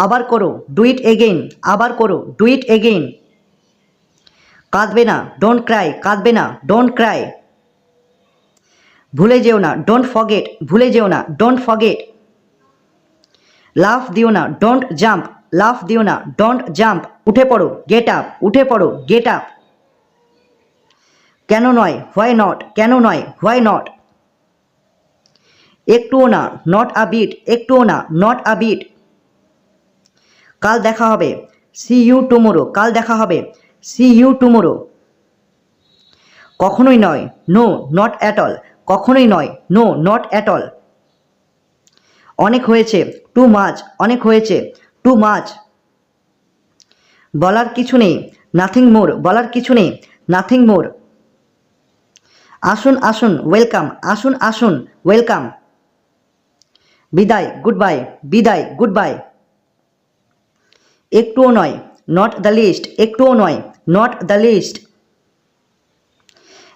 আবার করো, ডু ইট এগেইন, আবার করো, ডু ইট এগেইন। কাঁদবে না, ডোন্ট ক্রাই, কাঁদবে না, ডোন্ট ক্রাই। ভুলে যেও না, ডোন্ট ফরগেট, ভুলে যেও না, ডোন্ট ফরগেট। লাফ দিও না, ডোন্ট জাম্প, লাফ দিও না, ডোন্ট জাম্প। উঠে পড়ো, গেট আপ, উঠে পড়ো, গেট আপ। কেন নয়, হোয়াই নট, কেন নয়, হোয়াই নট। একটুও না, নট আ বিট, একটুও না, নট আ বিট। কাল দেখা হবে, সি ইউ টুমোরো, কাল দেখা হবে, সি ইউ টুমোরো। কখনোই নয়, নো, নট অ্যাট অল, কখনোই নয়, নো, নট অ্যাট অল। অনেক হয়েছে, টু মাচ, অনেক হয়েছে, টু মাচ। বলার কিছু নেই, নাথিং মোর, বলার কিছু নেই, নাথিং মোর। আসুন আসুন, ওয়েলকাম, আসুন আসুন, ওয়েলকাম। বিদায়, গুড বাই, বিদায়, গুড বাই। একটুও নয়, নট দ্য লিস্ট, একটুও নয়, নট দ্য লিস্ট।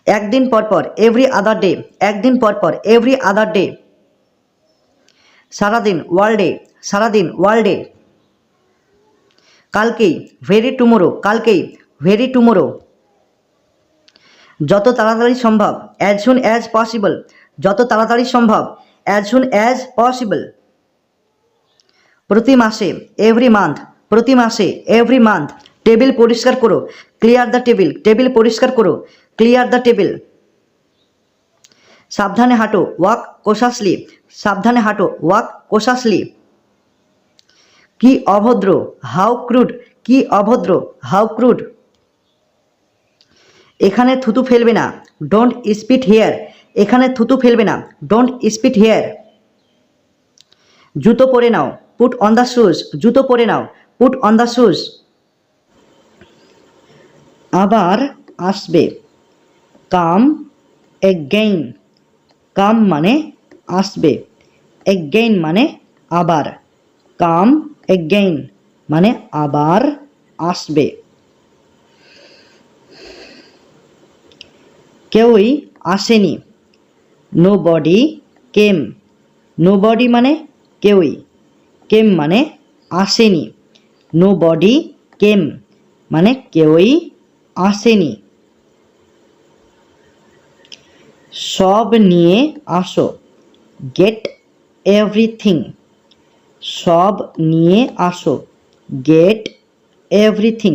একদিন পর পর, এভরি আদার ডে, একদিন পর পর, এভরি আদার ডে। সারাদিন, ওয়ার্ল্ড ডে, সারাদিন, ওয়ার্ল্ড ডে। কালকেই, ভেরি টুমোরো, কালকেই, ভেরি টুমোরো। যত তাড়াতাড়ি সম্ভব, অ্যাজ সুন অ্যাজ পসিবল, যত তাড়াতাড়ি সম্ভব, অ্যাজ সুন অ্যাজ পসিবল। প্রতি মাসে, এভরি মান্থ, প্রতি মাসে, এভরি মান্থ। টেবিল পরিষ্কার করো, ক্লিয়ার দ্য টেবিল, টেবিল পরিষ্কার করো, ক্লিয়ার দ্য টেবিল। সাবধানে হাঁটো, ওয়াক কোশাসলি, সাবধানে হাঁটো, ওয়াক কোশাসলি। কি অভদ্র, হাউ ক্রুড, কি অভদ্র, হাউ ক্রুড। এখানে থুতু ফেলবে না, ডোন্ট স্পিট হিয়ার, এখানে থুতু ফেলবে না, ডোন্ট স্পিট হিয়ার। জুতো পরে নাও, পুট অন দ্য শুজ, জুতো পরে নাও, পুট অন দ্য শুজ। আবার আসবে, কাম এগেইন। কাম মানে আসবে, এগেইন মানে আবার, কাম এগেইন মানে আবার আসবে। কেউই আসেনি, নোবডি কেম। নোবডি মানে কেউই, কেম মানে আসেনি, নোবডি কেম মানে কেউই আসেনি। সব নিয়ে আসো, গেট এভরিথিং। সব নিয়ে আসো, গেট এভরিথিং।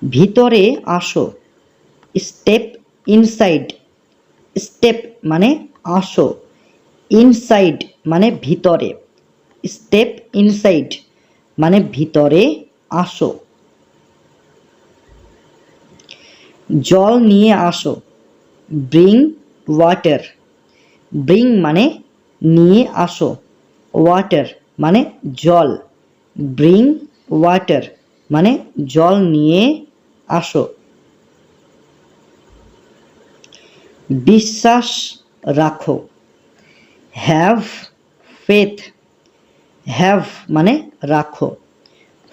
ভিতরে আসো, স্টেপ ইনসাইড। স্টেপ মানে আসো, ইনসাইড মানে ভিতরে, স্টেপ ইনসাইড মানে ভিতরে আসো। জল নিয়ে আসো, ব্রিং ওয়াটার। ব্রিং মানে নিয়ে আসো, ওয়াটার মানে জল, ব্রিং ওয়াটার মানে জল নিয়ে আসো। বিশ্বাস রাখো, হ্যাভ ফেথ। হ্যাভ মানে রাখো,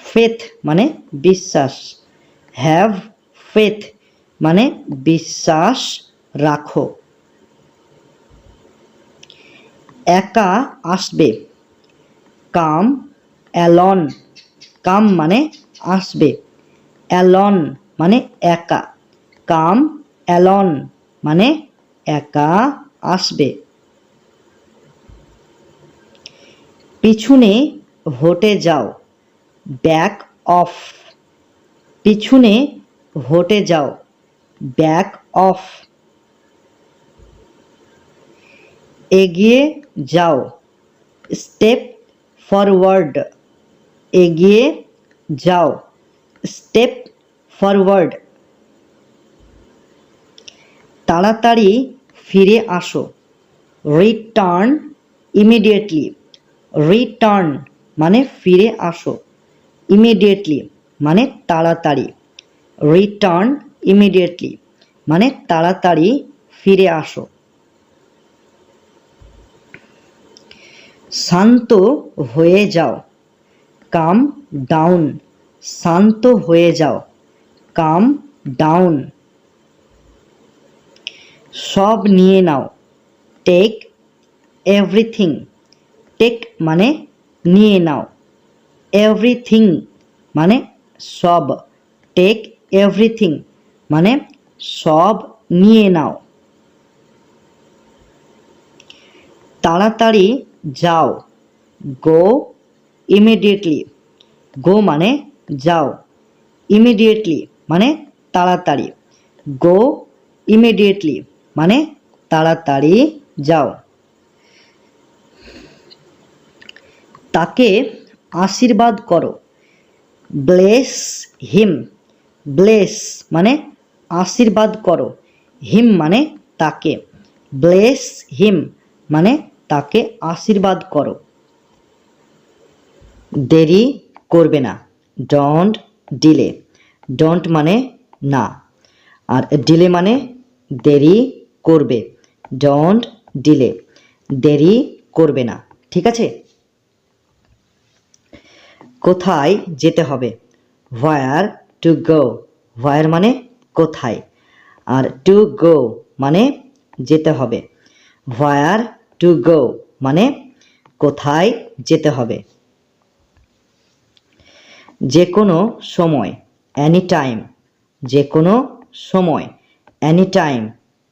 ফেথ মানে বিশ্বাস, হ্যাভ ফেথ মানে বিশ্বাস রাখো। একা আসবে, কাম অ্যালন। কাম মানে আসবে, অ্যালন মানে একা, কাম অ্যালন মানে একা আসবে। পিছনে হটে যাও, ব্যাক অফ। পিছনে হটে যাও, ব্যাক অফ। এগিয়ে যাও, স্টেপ ফরওয়ার্ড। এগিয়ে যাও, স্টেপ ফরওয়ার্ড। তাড়াতাড়ি ফিরে আসো, রিটার্ন ইমিডিয়েটলি। রিটার্ন মানে ফিরে আসো, ইমিডিয়েটলি মানে তাড়াতাড়ি, রিটার্ন ইমিডিয়েটলি মানে তাড়াতাড়ি ফিরে আসো। শান্ত হয়ে যাও, কাম ডাউন। শান্ত হয়ে যাও, কাম ডাউন। সব নিয়ে নাও, টেক এভরিথিং। টেক মানে নিয়ে নাও, এভরিথিং মানে সব, টেক এভরিথিং মানে সব নিয়ে নাও। তাড়াতাড়ি যাও, গো ইমিডিয়েটলি। গো মানে যাও, ইমিডিয়েটলি মানে তাড়াতাড়ি, গো ইমিডিয়েটলি মানে তাড়াতাড়ি যাও। তাকে আশীর্বাদ করো, ব্লেস হিম। ব্লেস মানে আশীর্বাদ করো, হিম মানে তাকে, ব্লেস হিম মানে তাকে আশীর্বাদ করো। দেরি করবে না, ডোন্ট ডিলে। ডোন্ট মানে না, আর ডিলে মানে দেরি করবে, ডোন্ট ডিলে, দেরি করবে না। ঠিক আছে। কোথায় যেতে হবে, হোয়ার টু গো। হোয়ার মানে কোথায়, আর টু গো মানে যেতে হবে, হোয়ার টু গো মানে কোথায় যেতে হবে। যে কোনো সময়, অ্যানি টাইম। যে কোনো সময়, অ্যানি টাইম।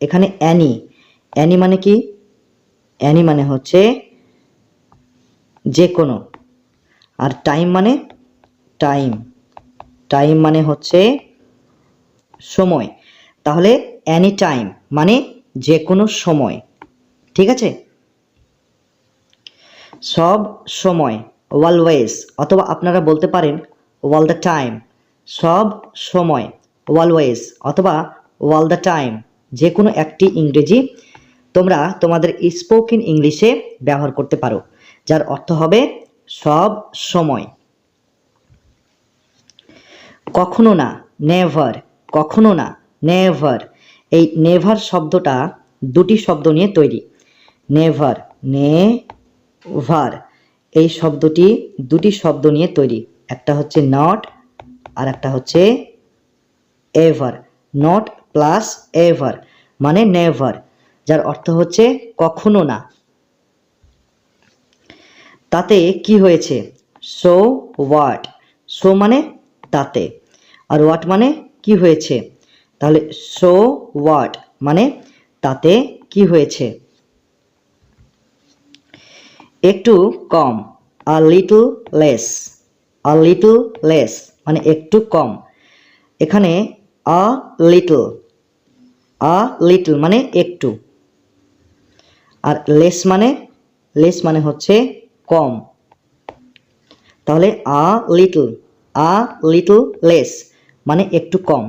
এখানে অ্যানি, অ্যানি মানে কি, অ্যানি মানে হচ্ছে যে কোনো, আর টাইম মানে টাইম, টাইম মানে হচ্ছে সময়। তাহলে অ্যানি টাইম মানে যে কোনো সময়। ঠিক আছে। সব সময়, অলওয়েজ, অথবা আপনারা বলতে পারেন অল দ্য টাইম। সব সময়, অলওয়েজ অথবা অল দ্য টাইম, যে কোনো একটি ইংরেজি তোমরা তোমাদের স্পোকেন ইংলিশে ব্যবহার করতে পারো, যার অর্থ হবে সব সময়। কখনো না, নেভার, কখনো না, নেভার। এই নেভার শব্দটা দুটি শব্দ নিয়ে তৈরি। নেভার, নেভার, এই শব্দটি দুটি শব্দ নিয়ে তৈরি। একটা হচ্ছে নট আর একটা হচ্ছে এভার। নট প্লাস এভার মানে নেভার, যার অর্থ হচ্ছে কখনো না। তাতে কি হয়েছে? সো হোয়াট, সো মানে তাতে, আর হোয়াট মানে কি হয়েছে। তাহলে সো হোয়াট মানে তাতে কি হয়েছে। একটু কম, a little less, a little less মানে একটু কম। এখানে আ লিটল, আ লিটল মানে একটু, আর লেস মানে হচ্ছে কম। তাহলে a little, a little less মানে একটু কম।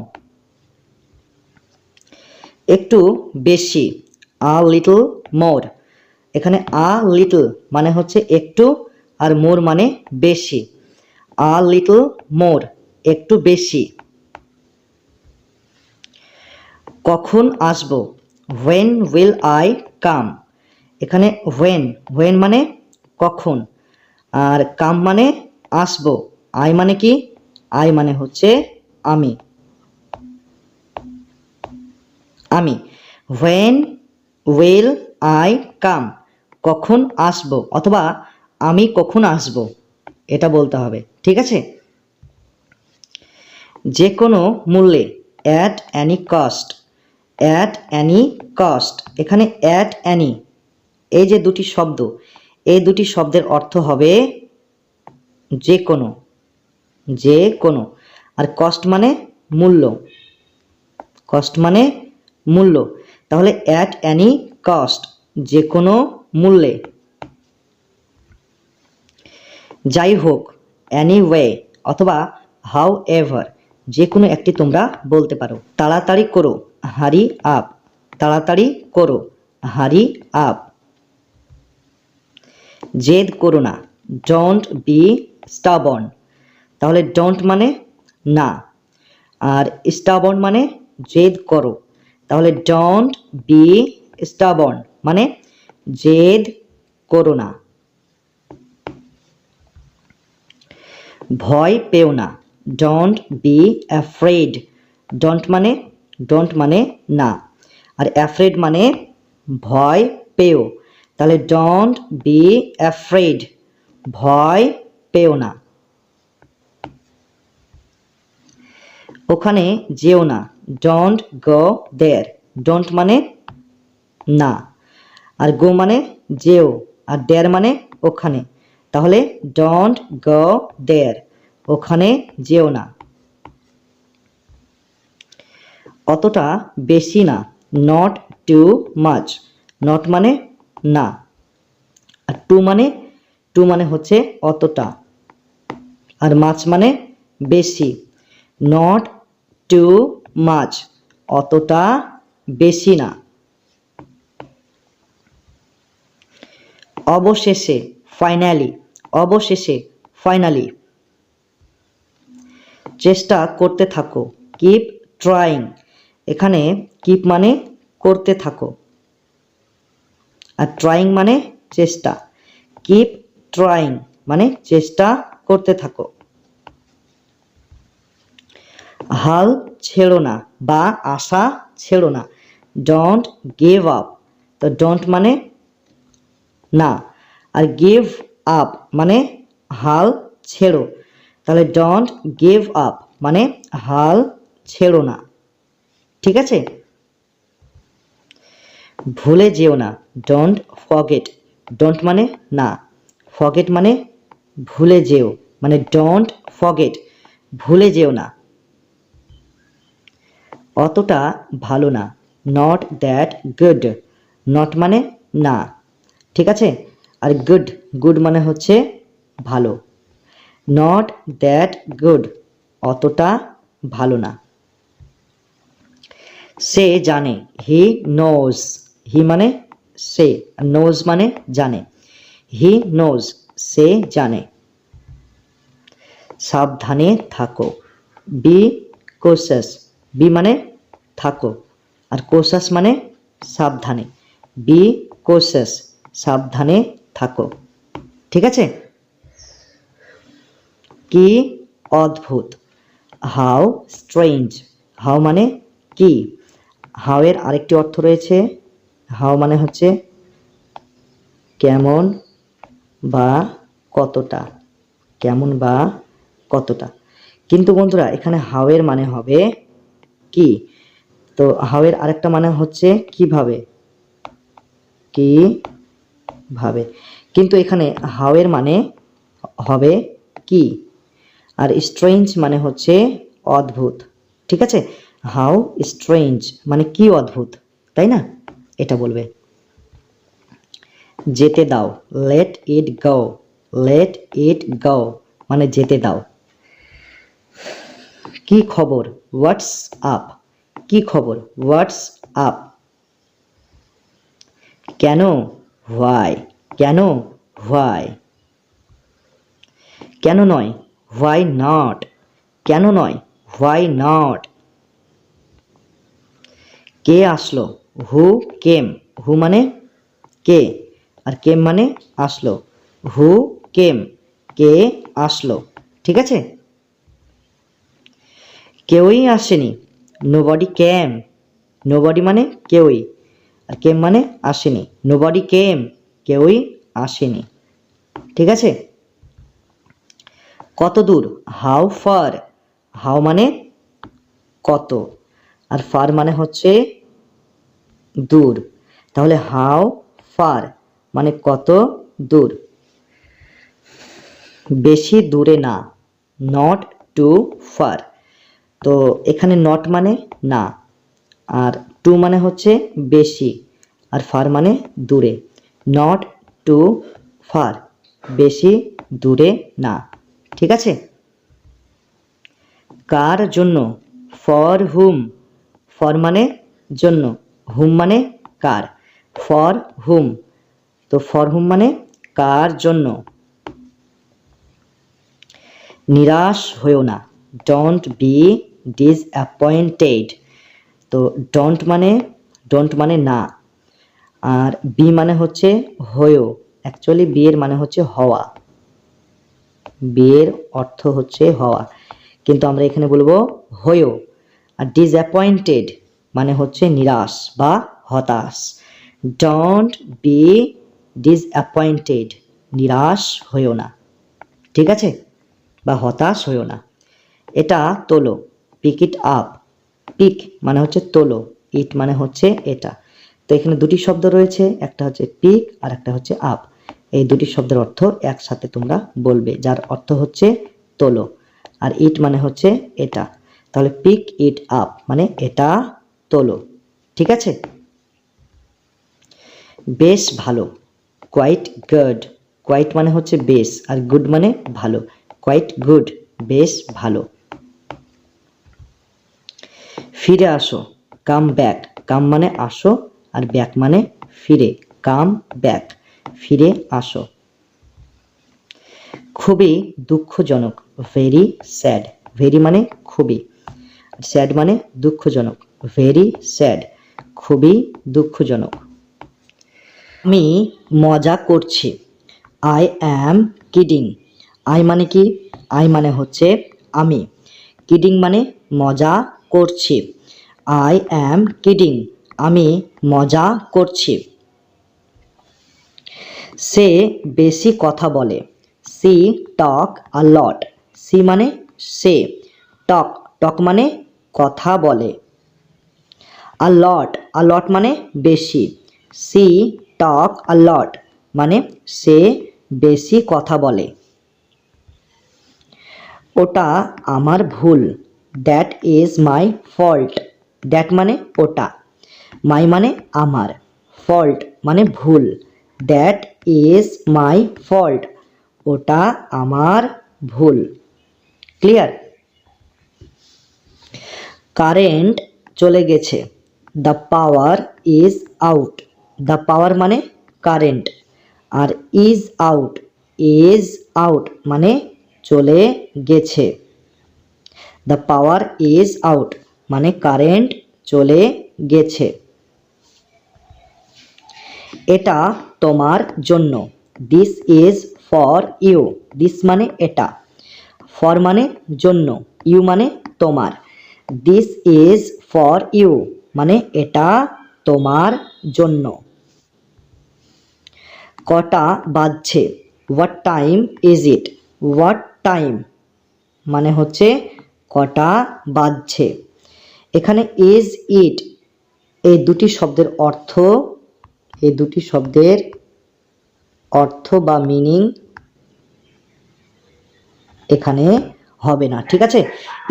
একটু বেশি, আ লিটল মোর। এখানে আ লিটল মানে হচ্ছে একটু, আর মোর মানে বেশি। আ লিটল মোর একটু বেশি। কখন আসবো? When will I come. এখানে হোয়েন, হোয়েন মানে কখন, আর কাম মানে আসবো। আই মানে কি? আই মানে হচ্ছে আমি, আমি। হোয়েন উইল আই কাম, কখন আসবো, অথবা আমি কখন আসবো, এটা বলতে হবে। ঠিক আছে। যে কোনো মূল্যে, at any cost, at any cost. এখানে অ্যাট অ্যানি, এই যে দুটি শব্দ, এই দুটি শব্দের অর্থ হবে যে কোনো, যে কোনো। আর কস্ট মানে মূল্য, কস্ট মানে মূল্য। তাহলে অ্যাট অ্যানি কস্ট যে কোনো মূল্যে। যাই হোক, অ্যানিওয়ে অথবা হাউ এভার, যে কোনো একটি তোমরা বলতে পারো। তাড়াতাড়ি করো, হারি আপ, তাড়াতাড়ি করো, হারি আপ। জেদ করো না, ডোন্ট বি স্টাবর্ন। তাহলে ডোন্ট মানে না, আর স্টাবর্ন মানে জেদ করো। তাহলে ডোন্ট বি স্টাবর্ন মানে জেদ করো না। ভয় পেও না, ডোন্ট বি অ্যাফ্রেড। ডোন্ট মানে না, আর অ্যাফ্রেড মানে ভয় পেও। তাহলে ডোন্ট বি অ্যাফ্রেড, ভয় পেও না। ওখানে যেও না, ডোন্ট গো দেয়ার। ডোন্ট মানে না, আর গো মানে যেও, আর দেয়ার মানে ওখানে। তাহলে ডোন্ট গো দেয়ার, ওখানে যেও না। অতটা বেশি না, নট টু মাচ। নট মানে না, আর টু মানে হচ্ছে অতটা, আর মাছ মানে বেশি। নট টু মাচ, অতটা বেশি না। অবশেষে, ফাইনালি, অবশেষে, ফাইনালি। চেষ্টা করতে থাকো, কিপ ট্রাইং। এখানে কিপ মানে করতে থাকো, আর ট্রাইং মানে চেষ্টা। কিপ ট্রাইং মানে চেষ্টা করতে থাকো। হাল ছেড়ো না বা আশা ছেড়ো না, ডোন্ট গিভ আপ। তো ডোন্ট মানে না, আর গিভ আপ মানে হাল ছেড়ো। তাহলে ডোন্ট গিভ আপ মানে হাল ছেড়ো না। ঠিক আছে। ভুলে যেও না, ডোন্ট ফরগেট। ডোন্ট মানে না, ফরগেট মানে ভুলে যেও, মানে ডোন্ট ফরগেট, ভুলে যেও না। অতটা ভালো না, নট দ্যাট গুড। নট মানে না, ঠিক আছে, আর গুড, গুড মানে হচ্ছে ভালো। নট দ্যাট গুড, অতটা ভালো না। সে জানে, হি নোজ। হি মানে সে, নোজ মানে জানে। হি নোজ, সে জানে। সাবধানে থাকো, বি কোশাস, বি মানে থাকো, আর কোশাস মানে সাবধানে। বি কোশাস, সাবধানে থাকো। ঠিক আছে? কি অদ্ভুত, হাউ স্ট্রেঞ্জ। হাউ মানে কি, হাউ এর আরেকটি অর্থ রয়েছে, হাউ মানে হচ্ছে কেমন বা কতটা, কেমন বা কতটা। কিন্তু বন্ধুরা এখানে হাউ এর মানে হবে কি, তো হাউ এর আরেকটা মানে হচ্ছে কিভাবে, কিভাবে, কিন্তু এখানে হাউ এর মানে হবে কি, আর স্ট্রেঞ্জ মানে হচ্ছে অদ্ভুত। ঠিক আছে? হাউ স্ট্রেঞ্জ মানে কি অদ্ভুত, তাই না? এটা বলবে। যেতে দাও, let it go, let it গো মানে যেতে দাও। কি খবর, হোয়াটস আপ, কি খবর, হোয়াটস আপ। কেন, হোয়াই, কেন, হোয়াই। কেন নয়, হোয়াই নট, কেন নয়, হোয়াই নট। কে আসলো, হু কেম, হু মানে কে, আর কেম মানে আসলো, হু কেম, কে আসলো। ঠিক আছে? কেউই আসেনি, নোবডি কেম, নোবডি মানে কেউই, আর কেম মানে আসেনি, নোবডি কেম, কেউই আসেনি। ঠিক আছে? কত দূর, হাউ ফার, হাউ মানে কত, আর ফার মানে হচ্ছে দূর, তাহলে হাউ ফার মানে কত দূর। বেশি দূরে না, নট টু ফার, তো এখানে নট মানে না, আর টু মানে হচ্ছে বেশি, আর ফার মানে দূরে, নট টু ফার, বেশি দূরে না। ঠিক আছে? কার জন্য, ফর হুম, ফর মানে জন্য, হুম মানে কার, ফর হুম, তো ফর হুম মানে কার জন্য। নিরাশ হয়েও না, ডোন্ট বি ডিসঅ্যাপয়েন্টেড, তো ডোন্ট মানে না, আর বি মানে হচ্ছে হয়েও, অ্যাকচুয়ালি বি এর মানে হচ্ছে হওয়া, বি এর অর্থ হচ্ছে হওয়া, কিন্তু আমরা এখানে বলবো হয়েও। আর ডিসঅ্যাপয়েন্টেড মানে হচ্ছে নিরাশ বা হতাশ, ডোন্ট বি ডিসঅ্যাপয়েন্টেড, নিরাশ হয়েও না। ঠিক আছে? বা হতাশ হয়েও না। এটা তোলো, পিক ইট আপ, পিক মানে হচ্ছে তোলো, ইট মানে হচ্ছে এটা, তো এখানে দুটি শব্দ রয়েছে, একটা হচ্ছে পিক আর একটা হচ্ছে আপ, এই দুটি শব্দের অর্থ একসাথে তোমরা বলবে, যার অর্থ হচ্ছে তোলো, আর ইট মানে হচ্ছে এটা, তাহলে পিক ইট আপ মানে এটা তোলো। ঠিক আছে? বেশ ভালো, কোয়াইট গুড, কোয়াইট মানে হচ্ছে বেশ, আর গুড মানে ভালো, কোয়াইট গুড, বেশ ভালো। ফিরে আসো, কাম ব্যাক, কাম মানে আসো, আর ব্যাক মানে ফিরে, কাম ব্যাক, ফিরে আসো। খুবই দুঃখজনক, ভেরি স্যাড, ভেরি মানে খুবই, স্যাড মানে দুঃখজনক, ভেরি স্যাড, খুবই দুঃখজনক। আমি মজা করছি, আই অ্যাম কিডিং, আই মানে কি, আই মানে হচ্ছে আমি, কিডিং মানে মজা করছি, আই অ্যাম কিডিং, আমি মজা করছি। সে বেশি কথা বলে, সি টক আ লট, সি মানে সে, টক, টক মানে কথা বলে, আ লট মানে বেশি, সি টক আ লট মানে সে বেশি কথা বলে। ওটা আমার ভুল, that is my fault, that মানে ওটা, মাই মানে আমার, ফল্ট মানে ভুল, দ্যাট ইজ মাই ফল্ট, ওটা আমার ভুল। ক্লিয়ার? কারেন্ট চলে গেছে, the power is out, the power মানে কারেন্ট, আর ইজ আউট মানে চলে গেছে, দ্য পাওয়ার ইজ আউট মানে কারেন্ট চলে গেছে। এটা তোমার জন্য, this is for you, this মানে এটা, ফর মানে জন্য, ইউ মানে তোমার, দিস ইজ ফর ইউ মানে এটা তোমার জন্য। কটা বাজছে, what time is it, what time মানে হচ্ছে কটা বাজছে। এখানে ইজ ইট এই দুটি শব্দের অর্থ বা মিনিং এখানে হবে না, ঠিক আছে।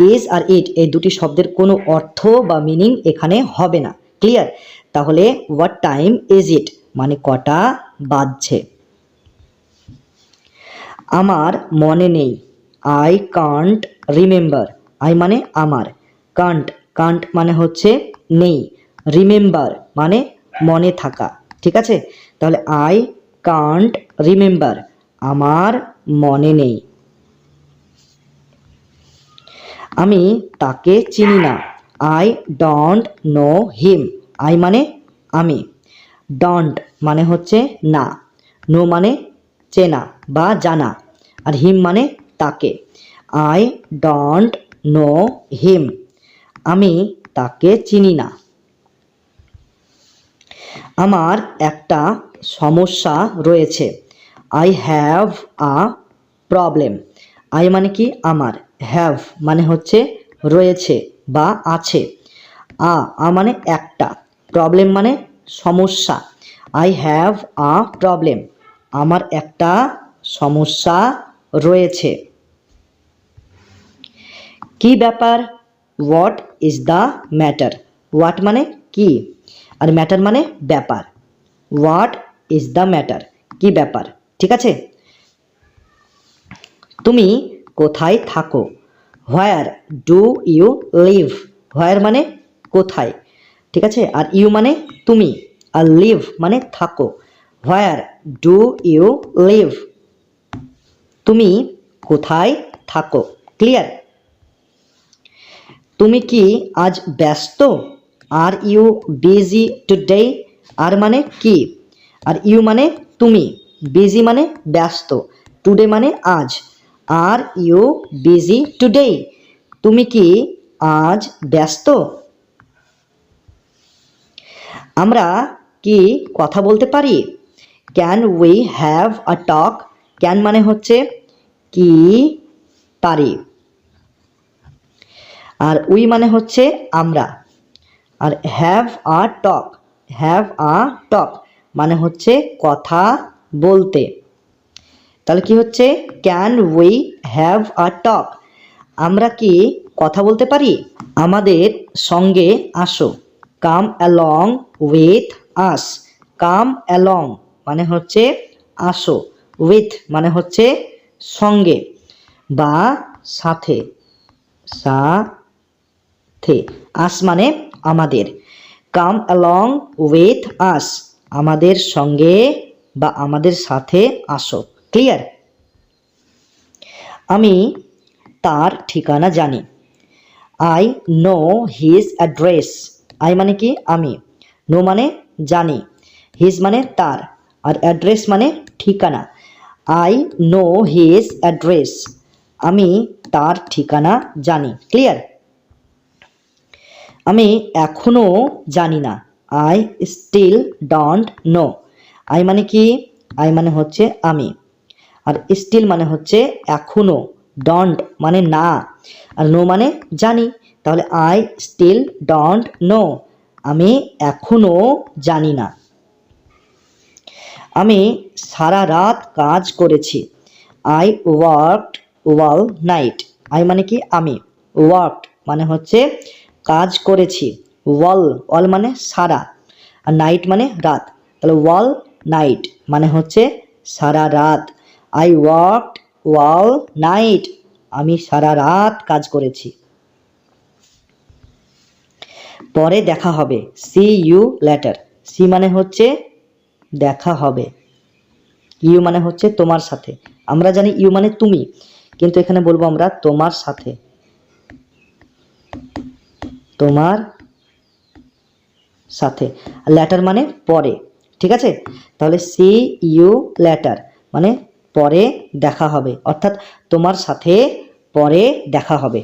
ইজ আর ইট এই দুটি শব্দের কোনো অর্থ বা মিনিং এখানে হবে না, ক্লিয়ার। তাহলে হোয়াট টাইম ইজ ইট মানে কটা বাজছে। আমার মনে নেই, আই কান্ট রিমেম্বার, আই মানে আমার, কান্ট মানে হচ্ছে নেই, রিমেম্বার মানে মনে থাকা, ঠিক আছে। তাহলে আই কান্ট রিমেম্বার আমার মনে নেই। আমি তাকে চিনি না, I don't know him, I মানে আমি, ডন্ট মানে হচ্ছে না, নো মানে চেনা বা জানা, আর হিম মানে তাকে, আই ডোন্ট নো হিম আমি তাকে চিনি না। আমার একটা সমস্যা রয়েছে, I have a problem, I মানে কি আমার, হ্যাভ মানে হচ্ছে রয়েছে বা আছে, আ মানে একটা, প্রবলেম মানে সমস্যা, আই হ্যাভ আ প্রবলেম আমার একটা সমস্যা রয়েছে। কি ব্যাপার, what is the matter, what মানে কি আর ম্যাটার মানে ব্যাপার, হোয়াট ইজ দ্য ম্যাটার কি ব্যাপার, ঠিক আছে। তুমি কোথায় থাকো, হোয়ার ডু ইউ লিভ, হোয়ার মানে কোথায়, ঠিক আছে, আর ইউ মানে তুমি, আর লিভ মানে থাকো, হোয়ার ডু ইউ লিভ তুমি কোথায় থাকো, ক্লিয়ার। তুমি কি আজ ব্যস্ত, আর ইউ বিজি টুডে, আর মানে কি আর ইউ মানে তুমি, বিজি মানে ব্যস্ত, টুডে মানে আজ, আর ইউ বিজি টুডে তুমি কি আজ ব্যস্ত। আমরা কি কথা বলতে পারি, can we have a talk, can মানে হচ্ছে কি পারি, আর উই মানে হচ্ছে আমরা, আর হ্যাভ আ টক মানে হচ্ছে কথা বলতে। তাহলে কি হচ্ছে, can we have a talk আমরা কি কথা বলতে পারি। আমাদের সঙ্গে আসো, come along with us, come along মানে হচ্ছে আসো, উইথ মানে হচ্ছে সঙ্গে বা সাথে, আস মানে আমাদের, কাম অ্যালং উইথ আস আমাদের সঙ্গে বা আমাদের সাথে আসো, ক্লিয়ার। আমি তার ঠিকানা জানি, I know his address, I মানে কি আমি, নো মানে জানি, হিজ মানে তার, আর অ্যাড্রেস মানে ঠিকানা, আই নো হিজ অ্যাড্রেস আমি তার ঠিকানা জানি, ক্লিয়ার। আমি এখনও জানি না, I still don't know, I মানে কি আই মানে হচ্ছে আমি, আর স্টিল মানে হচ্ছে এখনও, ডন্ট মানে না, আর নো মানে জানি, তাহলে আই স্টিল ডোন্ট নো আমি এখনও জানি না। আমি সারা রাত কাজ করেছি, I worked all night, I মানে কি আমি, ওয়ার্কড মানে হচ্ছে কাজ করেছি, অল মানে সারা, আর নাইট মানে রাত, তাহলে অল নাইট মানে হচ্ছে সারা রাত, আই ওয়ার্কড অল নাইট আমি সারা রাত কাজ করেছি। পরে দেখা হবে, সি ইউ লেটার, সি মানে হচ্ছে দেখা হবে, ইউ মানে হচ্ছে তোমার সাথে, আমরা জানি ইউ মানে তুমি, কিন্তু এখানে বলবো আমরা তোমার সাথে, তোমার সাথে। ল্যাটার মানে পরে, ঠিক আছে? তাহলে সি ইউ ল্যাটার মানে পরে দেখা হবে, অর্থাৎ তোমার সাথে পরে দেখা হবে।